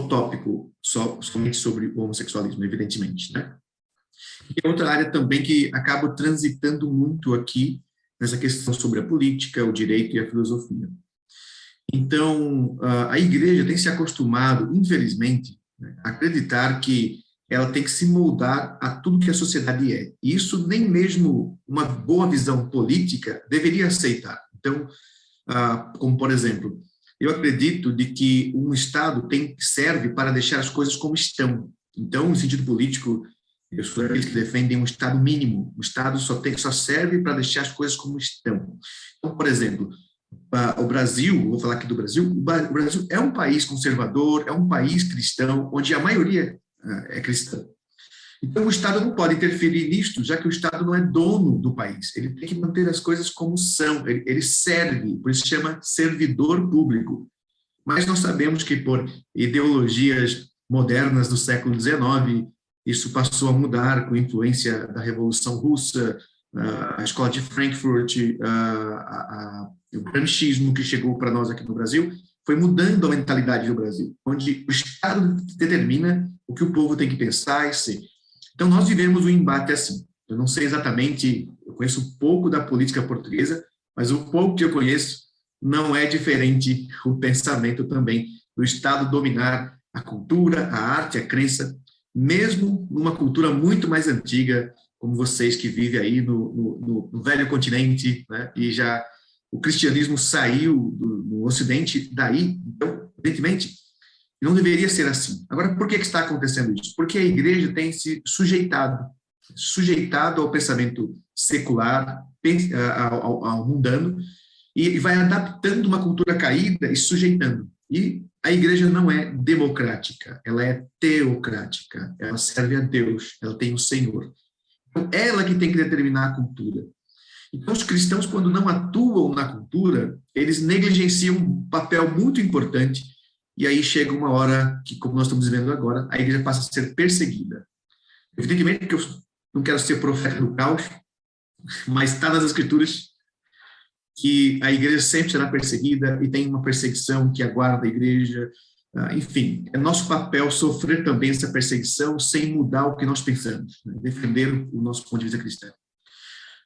tópico somente sobre o homossexualismo, evidentemente, né? E outra área também que acaba transitando muito aqui nessa questão sobre a política, o direito e a filosofia. Então, a igreja tem se acostumado, infelizmente, né, a acreditar que ela tem que se moldar a tudo que a sociedade é. E isso nem mesmo uma boa visão política deveria aceitar. Então, como, por exemplo, eu acredito de que um Estado serve para deixar as coisas como estão. Então, no sentido político, eu sou daqueles que defendem um Estado mínimo. O Estado só serve para deixar as coisas como estão. Então, por exemplo, o Brasil, vou falar aqui do Brasil, o Brasil é um país conservador, é um país cristão, onde a maioria é cristã. Então, o Estado não pode interferir nisto, já que o Estado não é dono do país. Ele tem que manter as coisas como são. Ele serve, por isso se chama servidor público. Mas nós sabemos que por ideologias modernas do século XIX, isso passou a mudar com a influência da Revolução Russa, a Escola de Frankfurt, o gramscismo que chegou para nós aqui no Brasil, foi mudando a mentalidade do Brasil, onde o Estado determina o que o povo tem que pensar e ser. Então, nós vivemos um embate assim. Eu não sei exatamente, eu conheço pouco da política portuguesa, mas o pouco que eu conheço não é diferente o pensamento também do Estado dominar a cultura, a arte, a crença, mesmo numa cultura muito mais antiga, como vocês que vivem aí no velho continente, né? E já o cristianismo saiu do Ocidente daí, então, evidentemente, não deveria ser assim. Agora, por que está acontecendo isso? Porque a igreja tem se sujeitado ao pensamento secular, ao mundano, e vai adaptando uma cultura caída e sujeitando. E a igreja não é democrática, ela é teocrática, ela serve a Deus, ela tem o Senhor. Então, ela que tem que determinar a cultura. Então, os cristãos, quando não atuam na cultura, eles negligenciam um papel muito importante, e aí chega uma hora que, como nós estamos vivendo agora, a igreja passa a ser perseguida. Evidentemente que eu não quero ser profeta do caos, mas está nas Escrituras que a igreja sempre será perseguida e tem uma perseguição que aguarda a igreja. Enfim, é nosso papel sofrer também essa perseguição sem mudar o que nós pensamos, né? Defender o nosso ponto de vista cristão.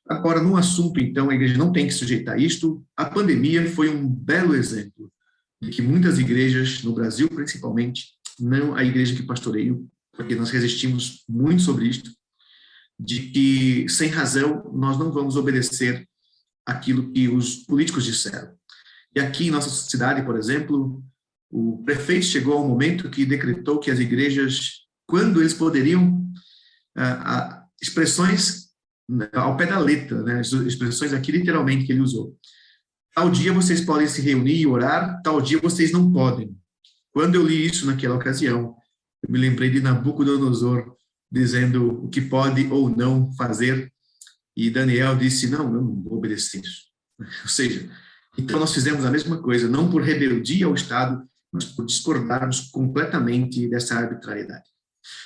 Agora, no assunto, então, a igreja não tem que sujeitar isto. A pandemia foi um belo exemplo de que muitas igrejas, no Brasil principalmente, não a igreja que pastoreio, porque nós resistimos muito sobre isto, de que, sem razão, nós não vamos obedecer aquilo que os políticos disseram. E aqui em nossa cidade, por exemplo, o prefeito chegou ao momento que decretou que as igrejas, quando eles poderiam, expressões ao pé da letra, né, expressões aqui literalmente que ele usou. Tal dia vocês podem se reunir e orar, tal dia vocês não podem. Quando eu li isso naquela ocasião, eu me lembrei de Nabucodonosor dizendo o que pode ou não fazer, e Daniel disse, não, eu não vou obedecer isso. Ou seja, então nós fizemos a mesma coisa, não por rebeldia ao Estado, mas por discordarmos completamente dessa arbitrariedade.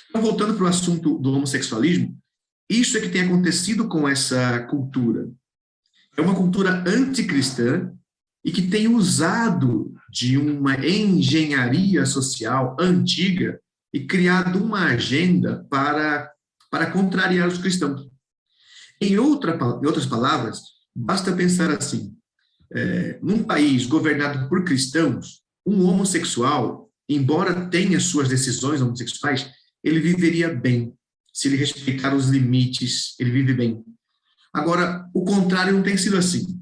Então, voltando para o assunto do homossexualismo, isso é que tem acontecido com essa cultura. É uma cultura anticristã e que tem usado de uma engenharia social antiga e criado uma agenda para contrariar os cristãos. Em outras palavras, basta pensar assim, num país governado por cristãos, um homossexual, embora tenha suas decisões homossexuais, ele viveria bem. Se ele respeitar os limites, ele vive bem. Agora, o contrário não tem sido assim.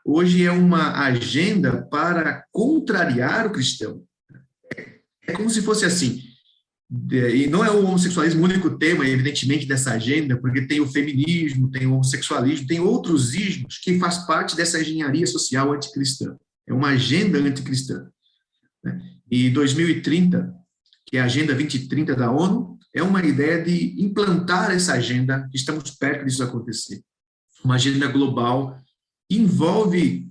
Hoje é uma agenda para contrariar o cristão. É como se fosse assim. E não é o homossexualismo o único tema, evidentemente, dessa agenda, porque tem o feminismo, tem o homossexualismo, tem outros ismos que faz parte dessa engenharia social anticristã. É uma agenda anticristã. E 2030, que é a Agenda 2030 da ONU, é uma ideia de implantar essa agenda, estamos perto disso acontecer. Uma agenda global que envolve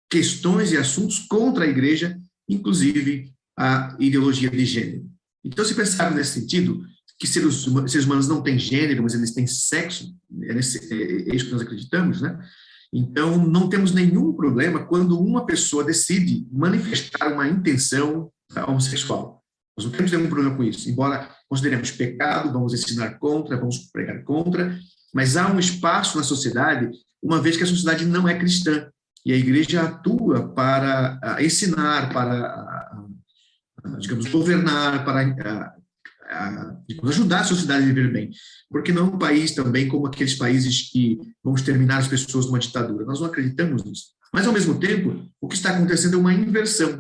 questões e assuntos contra a igreja, inclusive a ideologia de gênero. Então, se pensarmos nesse sentido, que seres humanos não têm gênero, mas eles têm sexo, é isso que nós acreditamos, né? Então, não temos nenhum problema quando uma pessoa decide manifestar uma intenção homossexual. Nós não temos nenhum problema com isso, embora consideremos pecado, vamos ensinar contra, vamos pregar contra, mas há um espaço na sociedade, uma vez que a sociedade não é cristã, e a igreja atua para ensinar, para, digamos, governar, para ajudar a sociedade a viver bem. Porque não é um país também como aqueles países que vamos terminar as pessoas numa ditadura. Nós não acreditamos nisso. Mas, ao mesmo tempo, o que está acontecendo é uma inversão.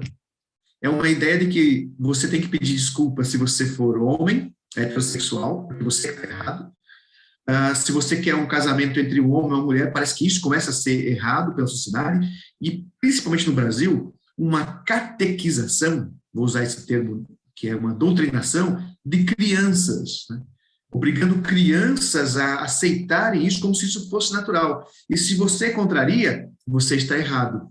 É uma ideia de que você tem que pedir desculpa se você for homem, heterossexual, porque você está errado. Se você quer um casamento entre um homem e uma mulher, parece que isso começa a ser errado pela sociedade. E, principalmente no Brasil, uma catequização, vou usar esse termo, que é uma doutrinação, de crianças, né? Obrigando crianças a aceitarem isso como se isso fosse natural. E se você contraria, você está errado.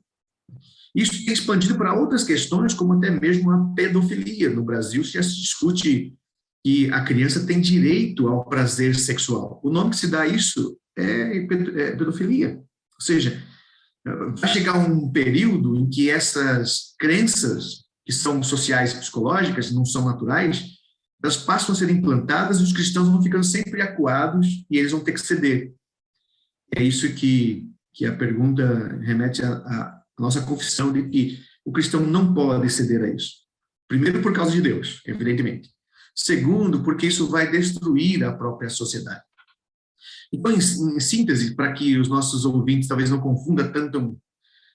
Isso tem expandido para outras questões, como até mesmo a pedofilia. No Brasil, já se discute que a criança tem direito ao prazer sexual. O nome que se dá a isso é pedofilia. Ou seja, vai chegar um período em que essas crenças, que são sociais e psicológicas, não são naturais, elas passam a ser implantadas e os cristãos vão ficando sempre acuados e eles vão ter que ceder. É isso que a pergunta remete à nossa confissão de que o cristão não pode ceder a isso. Primeiro, por causa de Deus, evidentemente. Segundo, porque isso vai destruir a própria sociedade. Então, em síntese, para que os nossos ouvintes talvez não confundam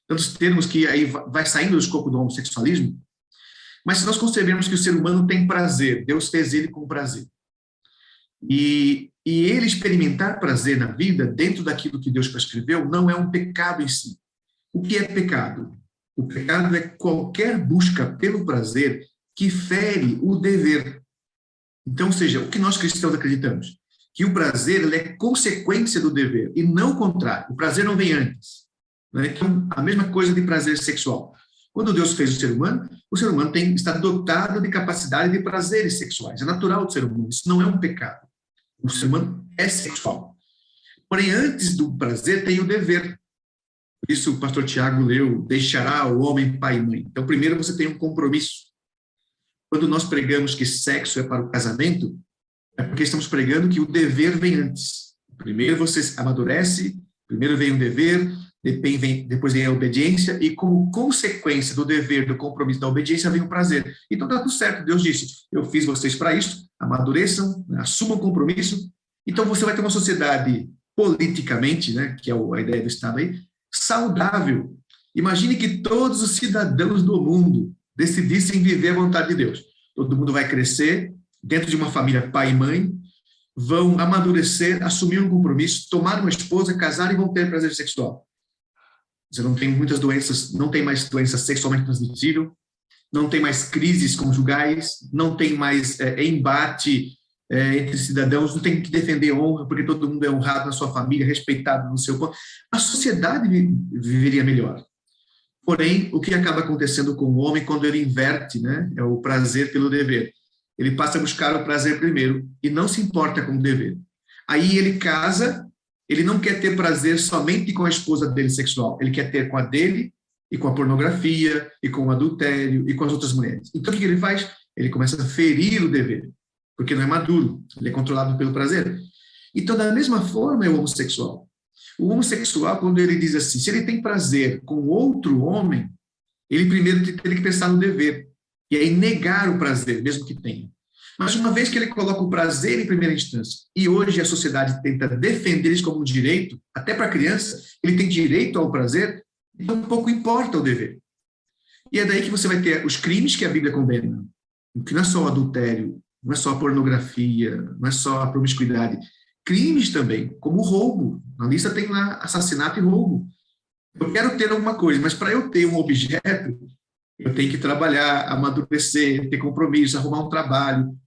tantos termos que aí vai saindo do escopo do homossexualismo, mas se nós concebermos que o ser humano tem prazer, Deus fez ele com prazer, e ele experimentar prazer na vida, dentro daquilo que Deus prescreveu, não é um pecado em si. O que é pecado? O pecado é qualquer busca pelo prazer que fere o dever. Então, ou seja, o que nós cristãos acreditamos? que o prazer ele é consequência do dever, e não o contrário. O prazer não vem antes. Né? Então, a mesma coisa de prazer sexual. Quando Deus fez o ser humano está dotado de capacidade de prazeres sexuais. É natural do ser humano, isso não é um pecado. O ser humano é sexual. Porém, antes do prazer tem o dever. Por isso o pastor Tiago leu, deixará o homem pai e mãe. Então, primeiro você tem um compromisso. Quando nós pregamos que sexo é para o casamento, é porque estamos pregando que o dever vem antes. Primeiro você amadurece, primeiro vem o dever, depois vem a obediência, e como consequência do dever, do compromisso, da obediência, vem o prazer. Então está tudo certo, Deus disse, eu fiz vocês para isso, amadureçam, assumam o compromisso, então você vai ter uma sociedade politicamente, né, que é a ideia do Estado aí, saudável. Imagine que todos os cidadãos do mundo decidissem viver a vontade de Deus. Todo mundo vai crescer dentro de uma família pai e mãe, vão amadurecer, assumir um compromisso, tomar uma esposa, casar e vão ter prazer sexual. Você não tem muitas doenças, não tem mais doença sexualmente transmissível, não tem mais crises conjugais, não tem mais embate entre cidadãos, não tem que defender honra, porque todo mundo é honrado na sua família, respeitado no seu corpo. A sociedade viveria melhor. Porém, o que acaba acontecendo com o homem quando ele inverte, né, é o prazer pelo dever. Ele passa a buscar o prazer primeiro e não se importa com o dever. Aí ele casa, ele não quer ter prazer somente com a esposa dele sexual, ele quer ter com a dele e com a pornografia, e com o adultério, e com as outras mulheres. Então, o que ele faz? Ele começa a ferir o dever, porque não é maduro, ele é controlado pelo prazer. Então, da mesma forma é o homossexual. O homossexual, quando ele diz assim, se ele tem prazer com outro homem, ele primeiro teria que pensar no dever, e aí negar o prazer, mesmo que tenha. Mas uma vez que ele coloca o prazer em primeira instância, e hoje a sociedade tenta defender isso como um direito, até para a criança, ele tem direito ao prazer, então pouco importa o dever. E é daí que você vai ter os crimes que a Bíblia condena, que não é só o adultério, não é só a pornografia, não é só a promiscuidade, crimes também, como o roubo. Na lista tem lá assassinato e roubo. Eu quero ter alguma coisa, mas para eu ter um objeto, eu tenho que trabalhar, amadurecer, ter compromisso, arrumar um trabalho.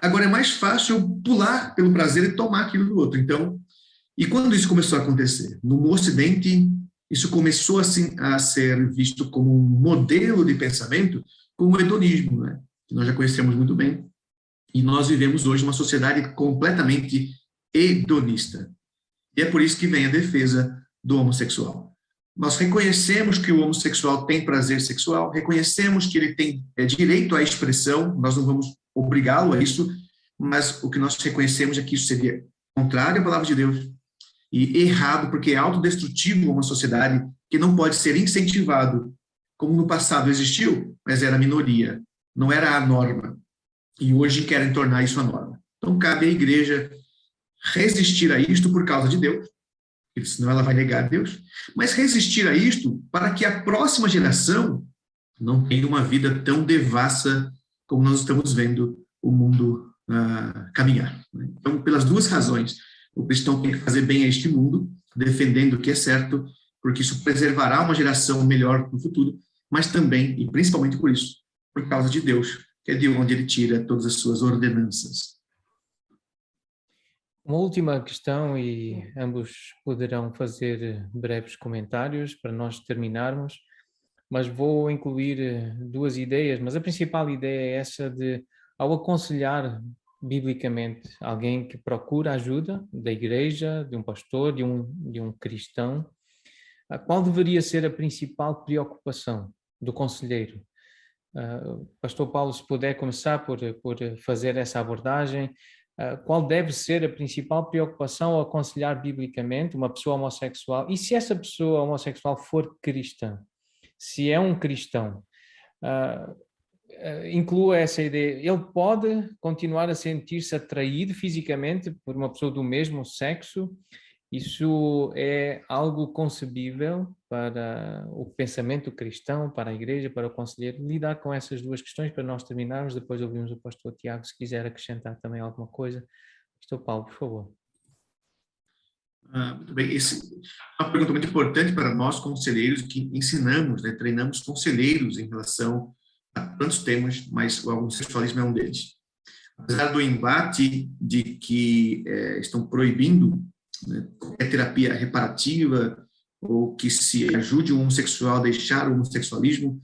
Agora, é mais fácil eu pular pelo prazer e tomar aquilo do outro. Então, e quando isso começou a acontecer? No Ocidente, isso começou assim, a ser visto como um modelo de pensamento, como o hedonismo, né? Que nós já conhecemos muito bem. E nós vivemos hoje uma sociedade completamente hedonista. E é por isso que vem a defesa do homossexual. Nós reconhecemos que o homossexual tem prazer sexual, reconhecemos que ele tem direito à expressão, nós não vamos obrigá-lo a isso, mas o que nós reconhecemos é que isso seria contrário à palavra de Deus e errado, porque é autodestrutivo uma sociedade que não pode ser incentivado, como no passado existiu, mas era a minoria, não era a norma. E hoje querem tornar isso a norma. Então, cabe à igreja resistir a isto por causa de Deus, senão ela vai negar a Deus, mas resistir a isto para que a próxima geração não tenha uma vida tão devassa como nós estamos vendo o mundo caminhar. Então, pelas duas razões, o cristão tem que fazer bem a este mundo, defendendo o que é certo, porque isso preservará uma geração melhor no futuro, mas também, e principalmente por isso, por causa de Deus, que é de onde ele tira todas as suas ordenanças. Uma última questão, e ambos poderão fazer breves comentários para nós terminarmos, mas vou incluir duas ideias, mas a principal ideia é essa de, ao aconselhar biblicamente alguém que procura ajuda da igreja, de um pastor, de um cristão, qual deveria ser a principal preocupação do conselheiro? Pastor Paulo, se puder começar por fazer essa abordagem, qual deve ser a principal preocupação ao aconselhar biblicamente uma pessoa homossexual? E se essa pessoa homossexual for cristã? Se é um cristão, inclua essa ideia. Ele pode continuar a sentir-se atraído fisicamente por uma pessoa do mesmo sexo? Isso é algo concebível para o pensamento cristão, para a igreja, para o conselheiro? Lidar com essas duas questões para nós terminarmos, depois ouvimos o pastor Tiago, se quiser acrescentar também alguma coisa. Pastor Paulo, por favor. Muito bem, essa é uma pergunta muito importante para nós, conselheiros, que ensinamos, né, treinamos conselheiros em relação a tantos temas, mas o homossexualismo é um deles. apesar do embate de que estão proibindo, né, qualquer terapia reparativa ou que se ajude o homossexual a deixar o homossexualismo,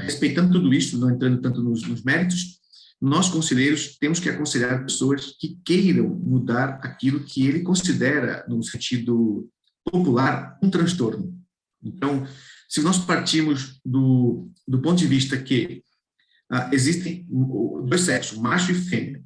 respeitando tudo isso, não entrando tanto nos méritos, nós, conselheiros, temos que aconselhar pessoas que queiram mudar aquilo que ele considera, no sentido popular, um transtorno. Então, se nós partimos do ponto de vista que existem dois sexos, macho e fêmea,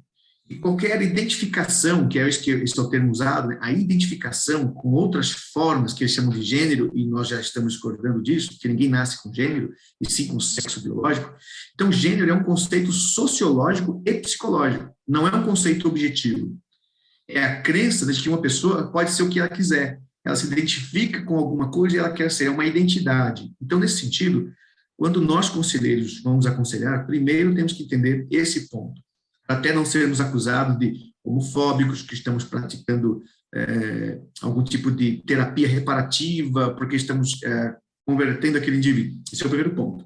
e qualquer identificação, que é esse é o termo usado, né, a identificação com outras formas que eles chamam de gênero, e nós já estamos discordando disso, que ninguém nasce com gênero, e sim com sexo biológico. Então, gênero é um conceito sociológico e psicológico, não é um conceito objetivo. É a crença de que uma pessoa pode ser o que ela quiser, ela se identifica com alguma coisa e ela quer ser, é uma identidade. Então, nesse sentido, quando nós, conselheiros, vamos aconselhar, primeiro temos que entender esse ponto, para até não sermos acusados de homofóbicos, que estamos praticando algum tipo de terapia reparativa, porque estamos convertendo aquele indivíduo. Esse é o primeiro ponto.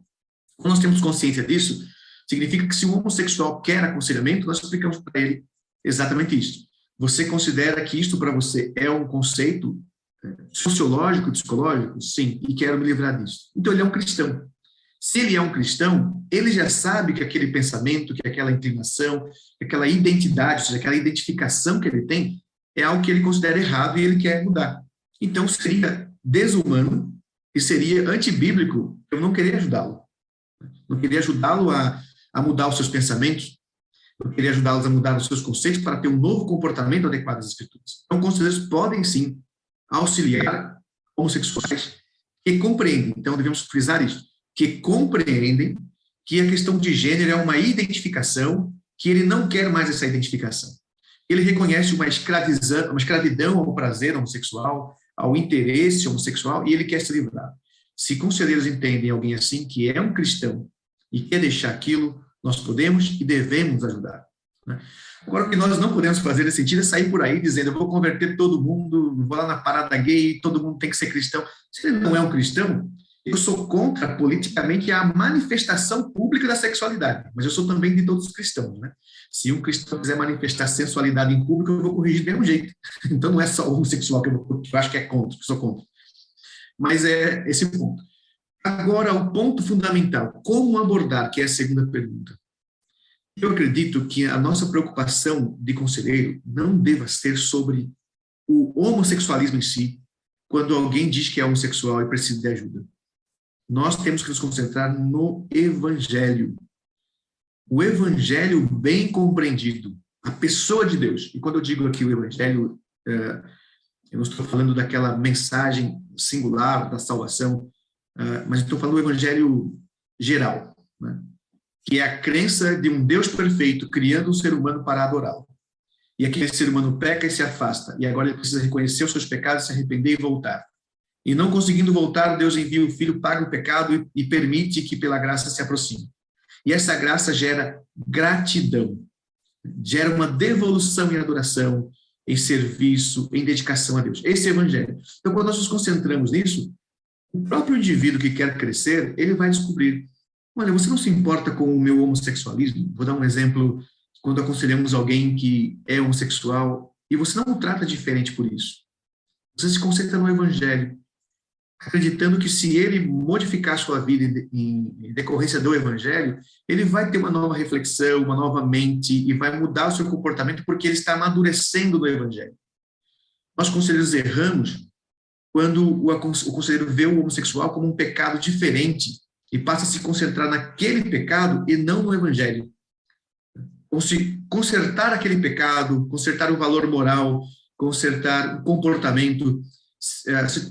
Quando nós temos consciência disso, significa que se um homossexual quer aconselhamento, nós explicamos para ele exatamente isso. Você considera que isto para você é um conceito sociológico, psicológico? Sim, e quero me livrar disso. Então ele é um cristão. Se ele é um cristão, ele já sabe que aquele pensamento, que aquela inclinação, que aquela identidade, ou seja, aquela identificação que ele tem, é algo que ele considera errado e ele quer mudar. Então, seria desumano e seria antibíblico eu não querer ajudá-lo. Não queria ajudá-lo a mudar os seus pensamentos, não queria ajudá-los a mudar os seus conceitos para ter um novo comportamento adequado às Escrituras. Então, conselheiros podem, sim, auxiliar homossexuais que compreendem. Então, devemos frisar isso, que compreendem que a questão de gênero é uma identificação, que ele não quer mais essa identificação. Ele reconhece uma escravidão ao prazer homossexual, ao interesse homossexual, e ele quer se livrar. Se conselheiros entendem alguém assim, que é um cristão, e quer deixar aquilo, nós podemos e devemos ajudar, né? Agora, o que nós não podemos fazer nesse sentido é sair por aí dizendo, eu vou converter todo mundo, vou lá na parada gay, todo mundo tem que ser cristão. Se ele não é um cristão, eu sou contra, politicamente, a manifestação pública da sexualidade, mas eu sou também de todos os cristãos, né? Se um cristão quiser manifestar sensualidade em público, eu vou corrigir do mesmo jeito. Então, não é só o homossexual que eu acho que é contra, que sou contra. Mas é esse o ponto. Agora, o ponto fundamental, como abordar, que é a segunda pergunta. Eu acredito que a nossa preocupação de conselheiro não deva ser sobre o homossexualismo em si, quando alguém diz que é homossexual e precisa de ajuda. Nós temos que nos concentrar no Evangelho. O Evangelho bem compreendido, a pessoa de Deus. E quando eu digo aqui o Evangelho, eu não estou falando daquela mensagem singular da salvação, mas estou falando do Evangelho geral, né? Que é a crença de um Deus perfeito criando um ser humano para adorá-lo. E aquele ser humano peca e se afasta, e agora ele precisa reconhecer os seus pecados, se arrepender e voltar. E não conseguindo voltar, Deus envia o Filho, paga o pecado e permite que pela graça se aproxime. E essa graça gera gratidão, gera uma devolução em adoração, em serviço, em dedicação a Deus. Esse é o Evangelho. Então, quando nós nos concentramos nisso, o próprio indivíduo que quer crescer, ele vai descobrir, olha, você não se importa com o meu homossexualismo? Vou dar um exemplo, quando aconselhamos alguém que é homossexual, e você não o trata diferente por isso. Você se concentra no Evangelho, acreditando que se ele modificar sua vida em decorrência do Evangelho, ele vai ter uma nova reflexão, uma nova mente, e vai mudar o seu comportamento porque ele está amadurecendo no Evangelho. Nós, conselheiros, erramos quando o conselheiro vê o homossexual como um pecado diferente e passa a se concentrar naquele pecado e não no Evangelho. Ou se consertar aquele pecado, consertar o valor moral, consertar o comportamento,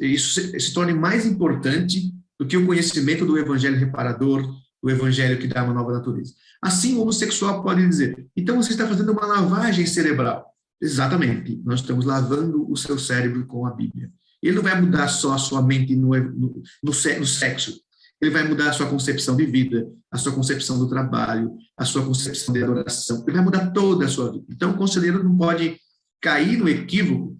isso se torne mais importante do que o conhecimento do Evangelho reparador, do Evangelho que dá uma nova natureza. Assim, o homossexual pode dizer, então você está fazendo uma lavagem cerebral. Exatamente, nós estamos lavando o seu cérebro com a Bíblia. Ele não vai mudar só a sua mente no sexo, ele vai mudar a sua concepção de vida, a sua concepção do trabalho, a sua concepção de adoração, ele vai mudar toda a sua vida. Então, o conselheiro não pode cair no equívoco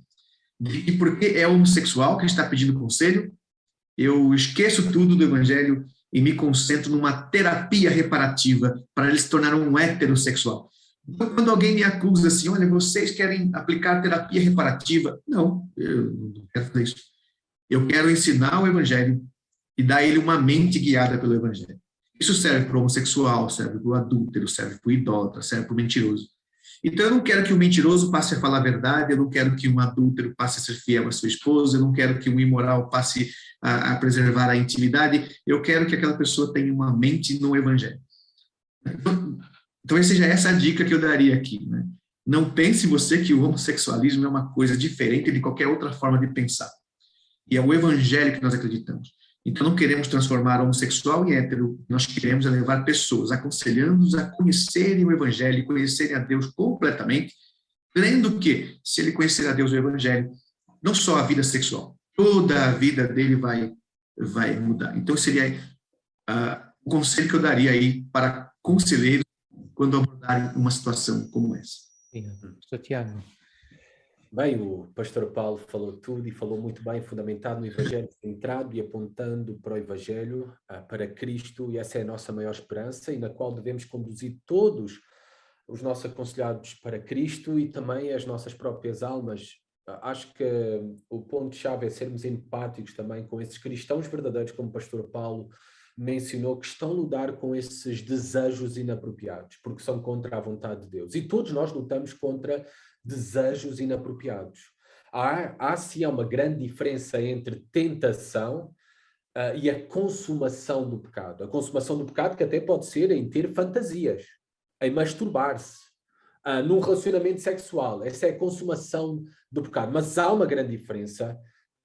de que porque é homossexual que está pedindo conselho, eu esqueço tudo do Evangelho e me concentro numa terapia reparativa para ele se tornar um heterossexual. Então, quando alguém me acusa assim, olha, vocês querem aplicar terapia reparativa? Não, eu não quero fazer isso. Eu quero ensinar o evangelho e dar a ele uma mente guiada pelo evangelho. Isso serve para o homossexual, serve para o adúltero, serve para o idólatra, serve para o mentiroso. Então, eu não quero que o mentiroso passe a falar a verdade, eu não quero que um adúltero passe a ser fiel à sua esposa, eu não quero que um imoral passe a preservar a intimidade, eu quero que aquela pessoa tenha uma mente no evangelho. Então, essa é a dica que eu daria aqui, né? Não pense você que o homossexualismo é uma coisa diferente de qualquer outra forma de pensar. E é o evangelho que nós acreditamos. Então, não queremos transformar homossexual em hétero, nós queremos levar pessoas, aconselhando-os a conhecerem o evangelho, conhecerem a Deus completamente, crendo que, se ele conhecer a Deus e o evangelho, não só a vida sexual, toda a vida dele vai mudar. Então, seria o conselho que eu daria aí para conselheiros quando abordarem uma situação como essa. Pastor Tiago. Bem, o pastor Paulo falou tudo e falou muito bem, fundamentado no Evangelho, centrado e apontando para o Evangelho, para Cristo, e essa é a nossa maior esperança, e na qual devemos conduzir todos os nossos aconselhados para Cristo e também as nossas próprias almas. Acho que o ponto-chave é sermos empáticos também com esses cristãos verdadeiros, como o pastor Paulo mencionou, que estão a lidar com esses desejos inapropriados, porque são contra a vontade de Deus. E todos nós lutamos contra desejos inapropriados. Há sim uma grande diferença entre tentação e a consumação do pecado. A consumação do pecado que até pode ser em ter fantasias, em masturbar-se, num relacionamento sexual. Essa é a consumação do pecado. Mas há uma grande diferença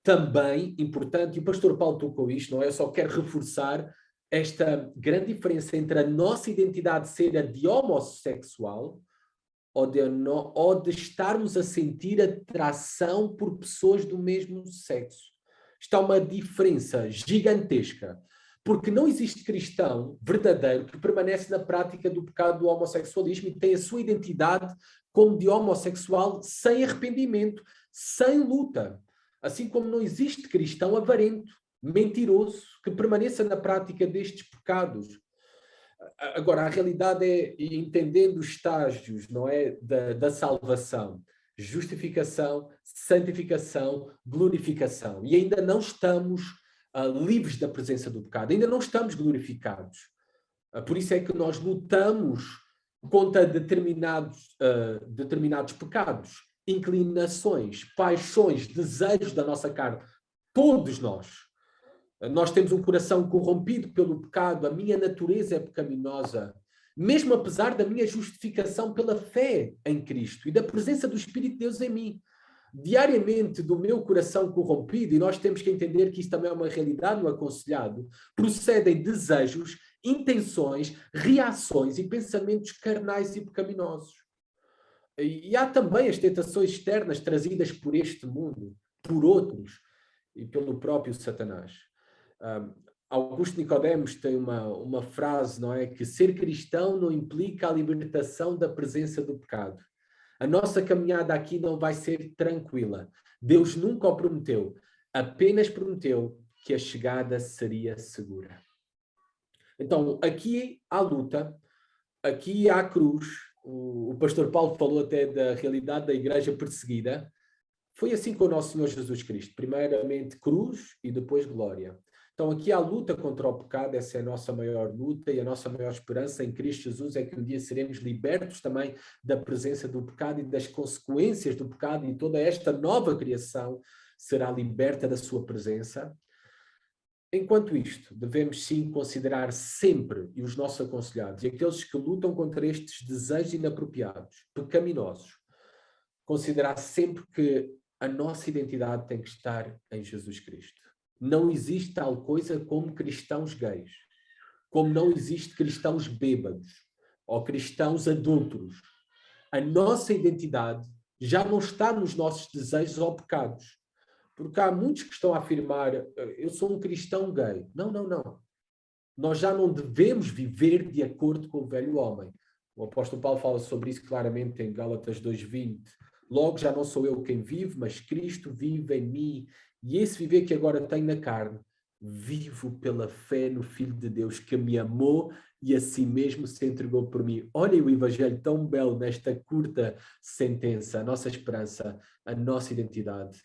também importante, e o pastor Paulo tocou isto, não é? Eu só quero reforçar esta grande diferença entre a nossa identidade ser a de homossexual ou de estarmos a sentir atração por pessoas do mesmo sexo. Está uma diferença gigantesca, porque não existe cristão verdadeiro que permanece na prática do pecado do homossexualismo e tem a sua identidade como de homossexual sem arrependimento, sem luta. Assim como não existe cristão avarento, mentiroso, que permaneça na prática destes pecados. Agora, a realidade é, entendendo os estágios, não é, da salvação, justificação, santificação, glorificação, e ainda não estamos livres da presença do pecado, ainda não estamos glorificados. Por isso é que nós lutamos contra determinados pecados, inclinações, paixões, desejos da nossa carne. Todos nós. Nós temos um coração corrompido pelo pecado, a minha natureza é pecaminosa, mesmo apesar da minha justificação pela fé em Cristo e da presença do Espírito de Deus em mim. Diariamente do meu coração corrompido, e nós temos que entender que isso também é uma realidade no aconselhado, procedem desejos, intenções, reações e pensamentos carnais e pecaminosos. E há também as tentações externas trazidas por este mundo, por outros e pelo próprio Satanás. Augusto Nicodemos tem uma frase, não é? Que ser cristão não implica a libertação da presença do pecado. A nossa caminhada aqui não vai ser tranquila. Deus nunca o prometeu, apenas prometeu que a chegada seria segura. Então, aqui há luta, aqui há cruz. O pastor Paulo falou até da realidade da igreja perseguida. Foi assim com o nosso Senhor Jesus Cristo. Primeiramente cruz e depois glória. Então aqui há luta contra o pecado, essa é a nossa maior luta e a nossa maior esperança em Cristo Jesus é que um dia seremos libertos também da presença do pecado e das consequências do pecado e toda esta nova criação será liberta da sua presença. Enquanto isto, devemos sim considerar sempre, e os nossos aconselhados, e aqueles que lutam contra estes desejos inapropriados, pecaminosos, considerar sempre que a nossa identidade tem que estar em Jesus Cristo. Não existe tal coisa como cristãos gays, como não existe cristãos bêbados ou cristãos adúlteros. A nossa identidade já não está nos nossos desejos ou pecados. Porque há muitos que estão a afirmar, eu sou um cristão gay. Não, não, não. Nós já não devemos viver de acordo com o velho homem. O apóstolo Paulo fala sobre isso claramente em Gálatas 2:20. Logo já não sou eu quem vive, mas Cristo vive em mim. E esse viver que agora tenho na carne, vivo pela fé no Filho de Deus que me amou e assim mesmo se entregou por mim. Olhem o Evangelho tão belo nesta curta sentença, a nossa esperança, a nossa identidade.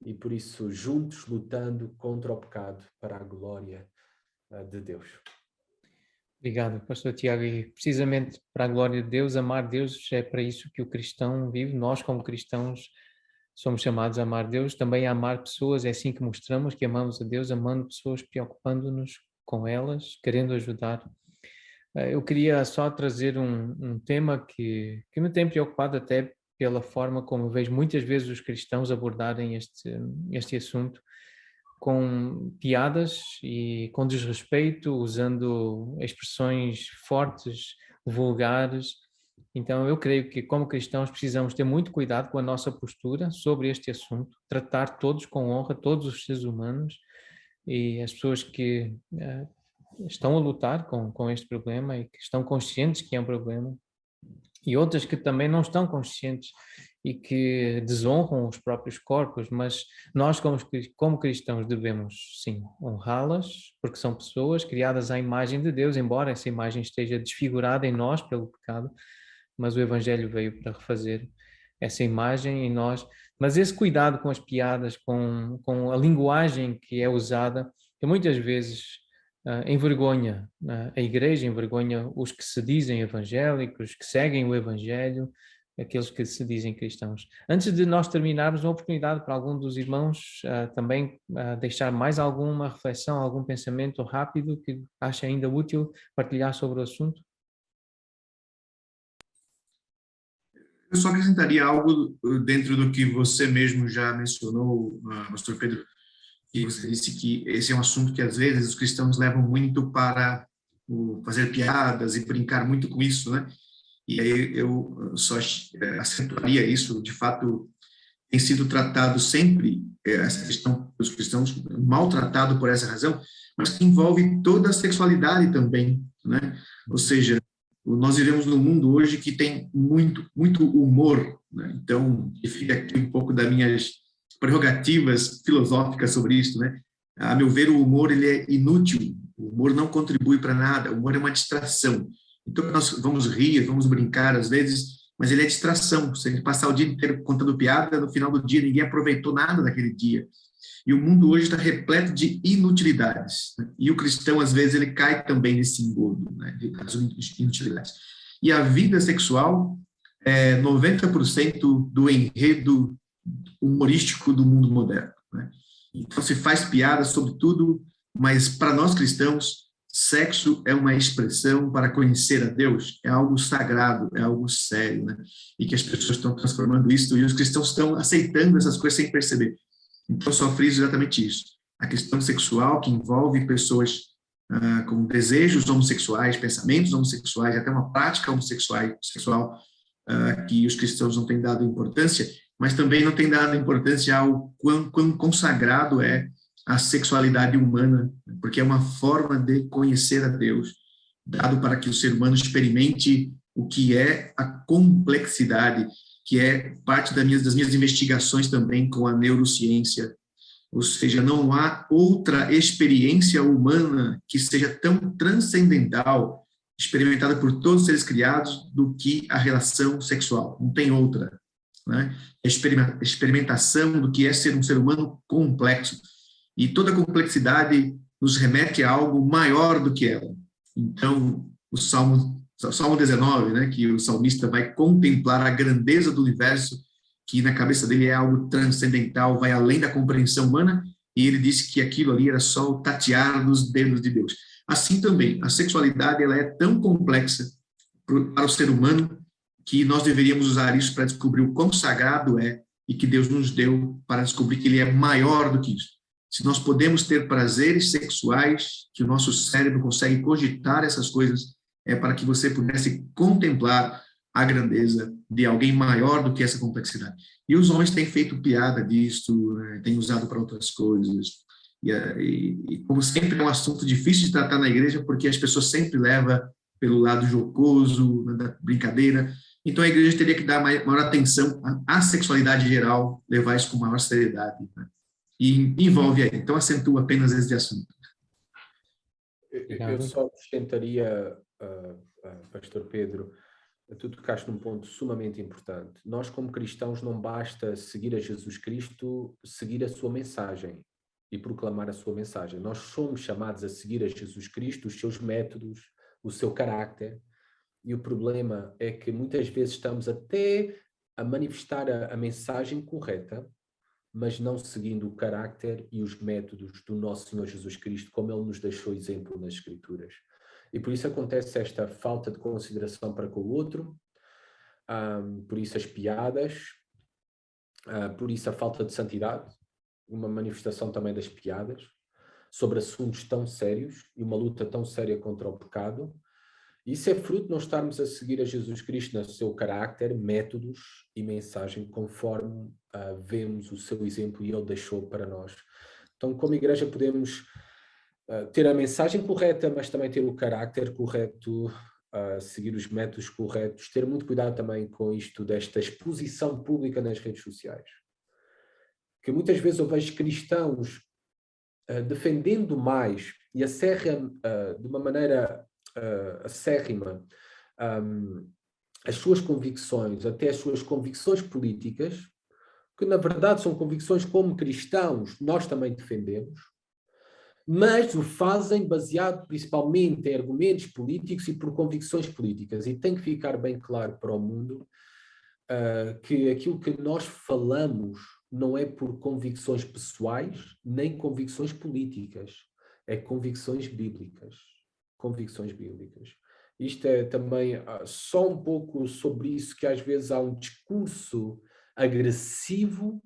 E por isso, juntos, lutando contra o pecado para a glória de Deus. Obrigado, Pastor Tiago. E precisamente para a glória de Deus, amar Deus, é para isso que o cristão vive. Nós, como cristãos, somos chamados a amar Deus, também a amar pessoas. É assim que mostramos que amamos a Deus, amando pessoas, preocupando-nos com elas, querendo ajudar. Eu queria só trazer um tema que me tem preocupado até pela forma como eu vejo muitas vezes os cristãos abordarem este assunto, com piadas e com desrespeito, usando expressões fortes, vulgares. Então, eu creio que, como cristãos, precisamos ter muito cuidado com a nossa postura sobre este assunto, tratar todos com honra, todos os seres humanos e as pessoas que estão a lutar com este problema e que estão conscientes que é um problema, e outras que também não estão conscientes e que desonram os próprios corpos, mas nós como cristãos devemos sim honrá-las, porque são pessoas criadas à imagem de Deus, embora essa imagem esteja desfigurada em nós pelo pecado, mas o Evangelho veio para refazer essa imagem em nós. Mas esse cuidado com as piadas, com a linguagem que é usada, que muitas vezes envergonha a igreja, envergonha os que se dizem evangélicos, que seguem o Evangelho, aqueles que se dizem cristãos. Antes de nós terminarmos, uma oportunidade para algum dos irmãos também deixar mais alguma reflexão, algum pensamento rápido que acha ainda útil partilhar sobre o assunto. Eu só acrescentaria algo dentro do que você mesmo já mencionou, pastor Pedro, e você disse que esse é um assunto que às vezes os cristãos levam muito para fazer piadas e brincar muito com isso, né? E aí eu só acentuaria isso. De fato, tem sido tratado sempre essa questão dos cristãos maltratado por essa razão, mas que envolve toda a sexualidade também, né? Ou seja, nós vivemos num mundo hoje que tem muito humor, né? Então, fica aqui um pouco das minhas prerrogativas filosóficas sobre isso, né? A meu ver, o humor ele é inútil. O humor não contribui para nada. O humor é uma distração. Então, nós vamos rir, vamos brincar às vezes, mas ele é distração. Se a gente passar o dia inteiro contando piada, no final do dia ninguém aproveitou nada daquele dia. E o mundo hoje está repleto de inutilidades, né? E o cristão, às vezes, ele cai também nesse engodo, né, das inutilidades. E a vida sexual é 90% do enredo humorístico do mundo moderno, né? Então se faz piada sobre tudo, mas para nós cristãos, sexo é uma expressão para conhecer a Deus, é algo sagrado, é algo sério, né? E que as pessoas estão transformando isso e os cristãos estão aceitando essas coisas sem perceber. Então eu só friso exatamente isso. A questão sexual que envolve pessoas com desejos homossexuais, pensamentos homossexuais, até uma prática sexual que os cristãos não têm dado importância, mas também não tem dado importância ao quão consagrado é a sexualidade humana, porque é uma forma de conhecer a Deus, dado para que o ser humano experimente o que é a complexidade, que é parte das minhas investigações também com a neurociência. Ou seja, não há outra experiência humana que seja tão transcendental, experimentada por todos os seres criados, do que a relação sexual. Não tem outra, né? Experimentação do que é ser um ser humano complexo. E toda complexidade nos remete a algo maior do que ela. Então, o Salmo 19, né, que o salmista vai contemplar a grandeza do universo, que na cabeça dele é algo transcendental, vai além da compreensão humana, e ele disse que aquilo ali era só o tatear dos dedos de Deus. Assim também, a sexualidade ela é tão complexa para o ser humano que nós deveríamos usar isso para descobrir o quão sagrado é e que Deus nos deu para descobrir que ele é maior do que isso. Se nós podemos ter prazeres sexuais, que o nosso cérebro consegue cogitar essas coisas, é para que você pudesse contemplar a grandeza de alguém maior do que essa complexidade. E os homens têm feito piada disso, né, têm usado para outras coisas. E como sempre, é um assunto difícil de tratar na igreja, porque as pessoas sempre levam pelo lado jocoso, né, da brincadeira. Então, a igreja teria que dar maior atenção à sexualidade geral, levar isso com maior seriedade, né? E envolve aí. Então, acentua apenas esse assunto. Eu só acrescentaria Pastor Pedro, tu tocaste num ponto sumamente importante. Nós, como cristãos, não basta seguir a Jesus Cristo, seguir a sua mensagem e proclamar a sua mensagem. Nós somos chamados a seguir a Jesus Cristo, os seus métodos, o seu carácter, e o problema é que muitas vezes estamos até a manifestar a mensagem correta, mas não seguindo o carácter e os métodos do nosso Senhor Jesus Cristo, como Ele nos deixou exemplo nas Escrituras. E por isso acontece esta falta de consideração para com o outro, por isso as piadas, por isso a falta de santidade, uma manifestação também das piadas, sobre assuntos tão sérios e uma luta tão séria contra o pecado. Isso é fruto de não estarmos a seguir a Jesus Cristo no seu carácter, métodos e mensagem, conforme vemos o seu exemplo e Ele deixou para nós. Então, como igreja, podemos ter a mensagem correta, mas também ter o carácter correto, seguir os métodos corretos, ter muito cuidado também com isto desta exposição pública nas redes sociais. Que muitas vezes eu vejo cristãos defendendo mais e de uma maneira acérrima as suas convicções, até as suas convicções políticas, que na verdade são convicções como cristãos, nós também defendemos, mas o fazem baseado principalmente em argumentos políticos e por convicções políticas. E tem que ficar bem claro para o mundo que aquilo que nós falamos não é por convicções pessoais, nem convicções políticas, é convicções bíblicas. Convicções bíblicas. Isto é também só um pouco sobre isso, que às vezes há um discurso agressivo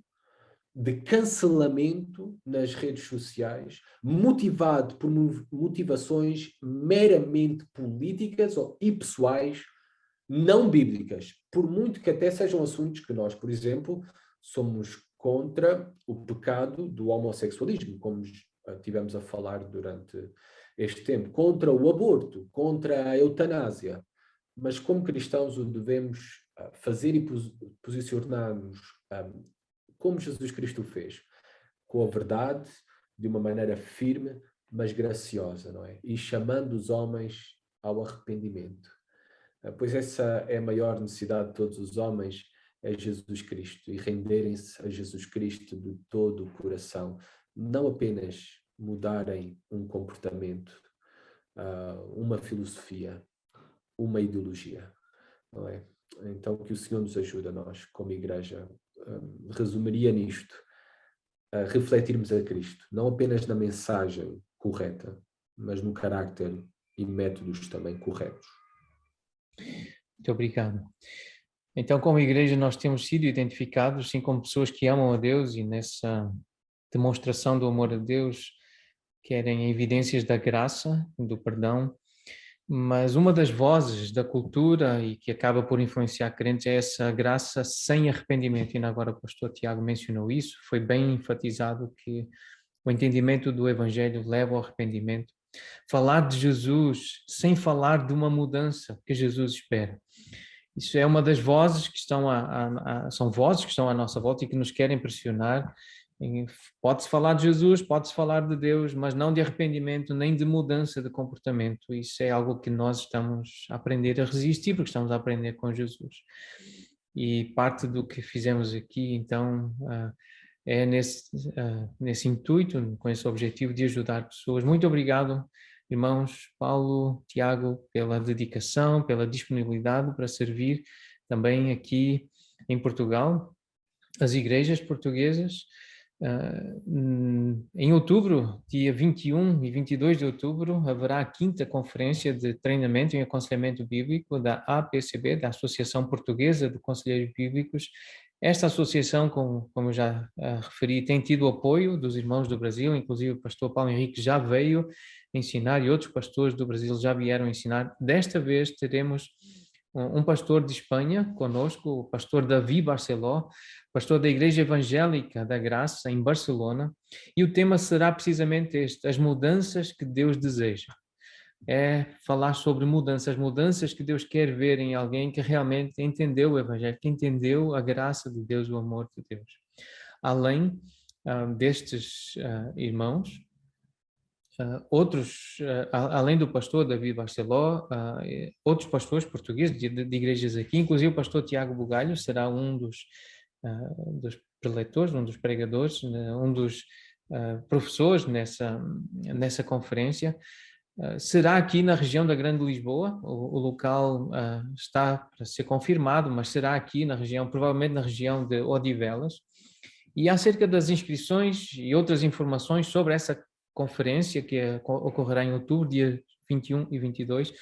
de cancelamento nas redes sociais, motivado por motivações meramente políticas e pessoais, não bíblicas, por muito que até sejam assuntos que nós, por exemplo, somos contra o pecado do homossexualismo, como tivemos a falar durante este tempo, contra o aborto, contra a eutanásia, mas como cristãos o devemos fazer e posicionar-nos como Jesus Cristo fez, com a verdade, de uma maneira firme, mas graciosa, não é? E chamando os homens ao arrependimento. Pois essa é a maior necessidade de todos os homens, é Jesus Cristo, e renderem-se a Jesus Cristo de todo o coração, não apenas mudarem um comportamento, uma filosofia, uma ideologia, não é? Então que o Senhor nos ajude a nós, como igreja, resumiria nisto, a refletirmos a Cristo, não apenas na mensagem correta, mas no carácter e métodos também corretos. Muito obrigado. Então, como igreja, nós temos sido identificados, sim, como pessoas que amam a Deus, e nessa demonstração do amor a Deus querem evidências da graça, do perdão, mas uma das vozes da cultura e que acaba por influenciar crentes é essa graça sem arrependimento. E agora o pastor Tiago mencionou isso, foi bem enfatizado que o entendimento do Evangelho leva ao arrependimento. Falar de Jesus sem falar de uma mudança que Jesus espera. Isso é uma das vozes que estão são vozes que estão à nossa volta e que nos querem pressionar. Pode-se falar de Jesus, pode-se falar de Deus, mas não de arrependimento nem de mudança de comportamento. Isso é algo que nós estamos a aprender a resistir, porque estamos a aprender com Jesus. E parte do que fizemos aqui, então, é nesse intuito, com esse objetivo de ajudar pessoas. Muito obrigado, irmãos Paulo, Tiago, pela dedicação, pela disponibilidade para servir também aqui em Portugal, as igrejas portuguesas. Em outubro, dia 21 e 22 de outubro, haverá a 5ª conferência de treinamento e aconselhamento bíblico da APCB, da Associação Portuguesa de Conselheiros Bíblicos. Esta associação, como já referi, tem tido o apoio dos irmãos do Brasil, inclusive o pastor Paulo Henrique já veio ensinar e outros pastores do Brasil já vieram ensinar. Desta vez teremos um pastor de Espanha conosco, o pastor Davi Barceló, pastor da Igreja Evangélica da Graça em Barcelona, e o tema será precisamente este: as mudanças que Deus deseja. É falar sobre mudanças, as mudanças que Deus quer ver em alguém que realmente entendeu o Evangelho, que entendeu a graça de Deus, o amor de Deus. Além destes irmãos, outros, além do pastor David Barceló, outros pastores portugueses de igrejas aqui, inclusive o pastor Tiago Bugalho será um dos preletores, um dos pregadores, um dos professores nessa conferência. Será aqui na região da Grande Lisboa, o local está para ser confirmado, mas será aqui na região, provavelmente na região de Odivelas. E acerca das inscrições e outras informações sobre essa conferência que ocorrerá em outubro, dia 21 e 22,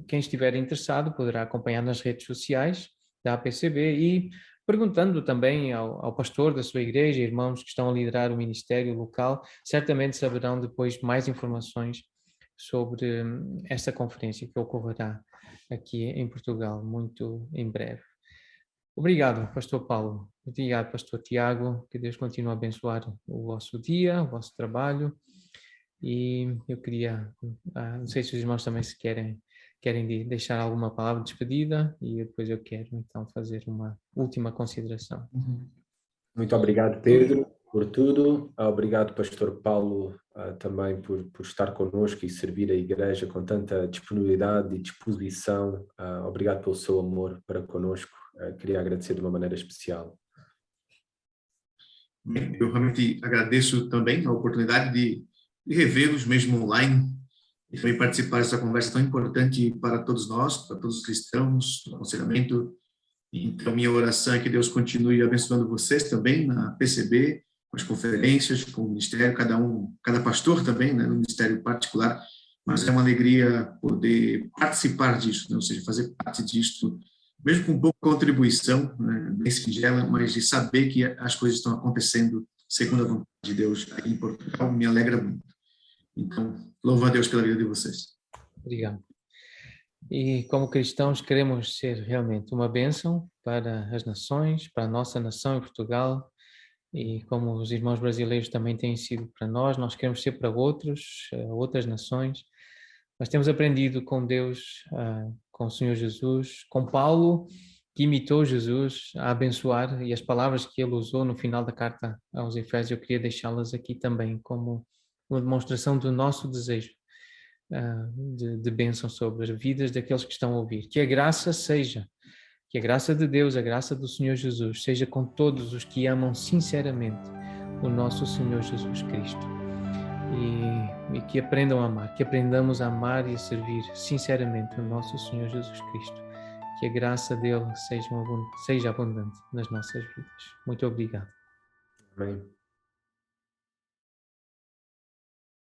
quem estiver interessado poderá acompanhar nas redes sociais da APCB e perguntando também ao pastor da sua igreja, irmãos que estão a liderar o ministério local, certamente saberão depois mais informações sobre esta conferência que ocorrerá aqui em Portugal muito em breve. Obrigado, pastor Paulo. Obrigado, pastor Tiago. Que Deus continue a abençoar o vosso dia, o vosso trabalho. E eu queria, não sei se os irmãos também se querem deixar alguma palavra de despedida e depois eu quero então fazer uma última consideração. Muito obrigado, Pedro, por tudo. Obrigado, pastor Paulo, também por estar connosco e servir a igreja com tanta disponibilidade e disposição. Obrigado pelo seu amor para connosco. Queria agradecer de uma maneira especial. Eu realmente agradeço também a oportunidade de revê-los mesmo online e também participar dessa conversa tão importante para todos nós, para todos os cristãos, no aconselhamento. Então, minha oração é que Deus continue abençoando vocês também na PCB, com as conferências, com o ministério, cada pastor também, né, no ministério particular, mas é uma alegria poder participar disso, né, ou seja, fazer parte disso, mesmo com pouca contribuição, né, bem singela, mas de saber que as coisas estão acontecendo segundo a vontade de Deus aqui em Portugal, me alegra muito. Então, louvo a Deus pela vida de vocês. Obrigado. E como cristãos queremos ser realmente uma bênção para as nações, para a nossa nação em Portugal, e como os irmãos brasileiros também têm sido para nós queremos ser para outras nações. Nós temos aprendido com Deus, com o Senhor Jesus, com Paulo, que imitou Jesus a abençoar, e as palavras que ele usou no final da carta aos Efésios, eu queria deixá-las aqui também como uma demonstração do nosso desejo de bênção sobre as vidas daqueles que estão a ouvir. Que a graça de Deus, a graça do Senhor Jesus, seja com todos os que amam sinceramente o nosso Senhor Jesus Cristo. E que aprendam a amar, que aprendamos a amar e a servir sinceramente o nosso Senhor Jesus Cristo. Que a graça dele seja abundante nas nossas vidas. Muito obrigado. Amém.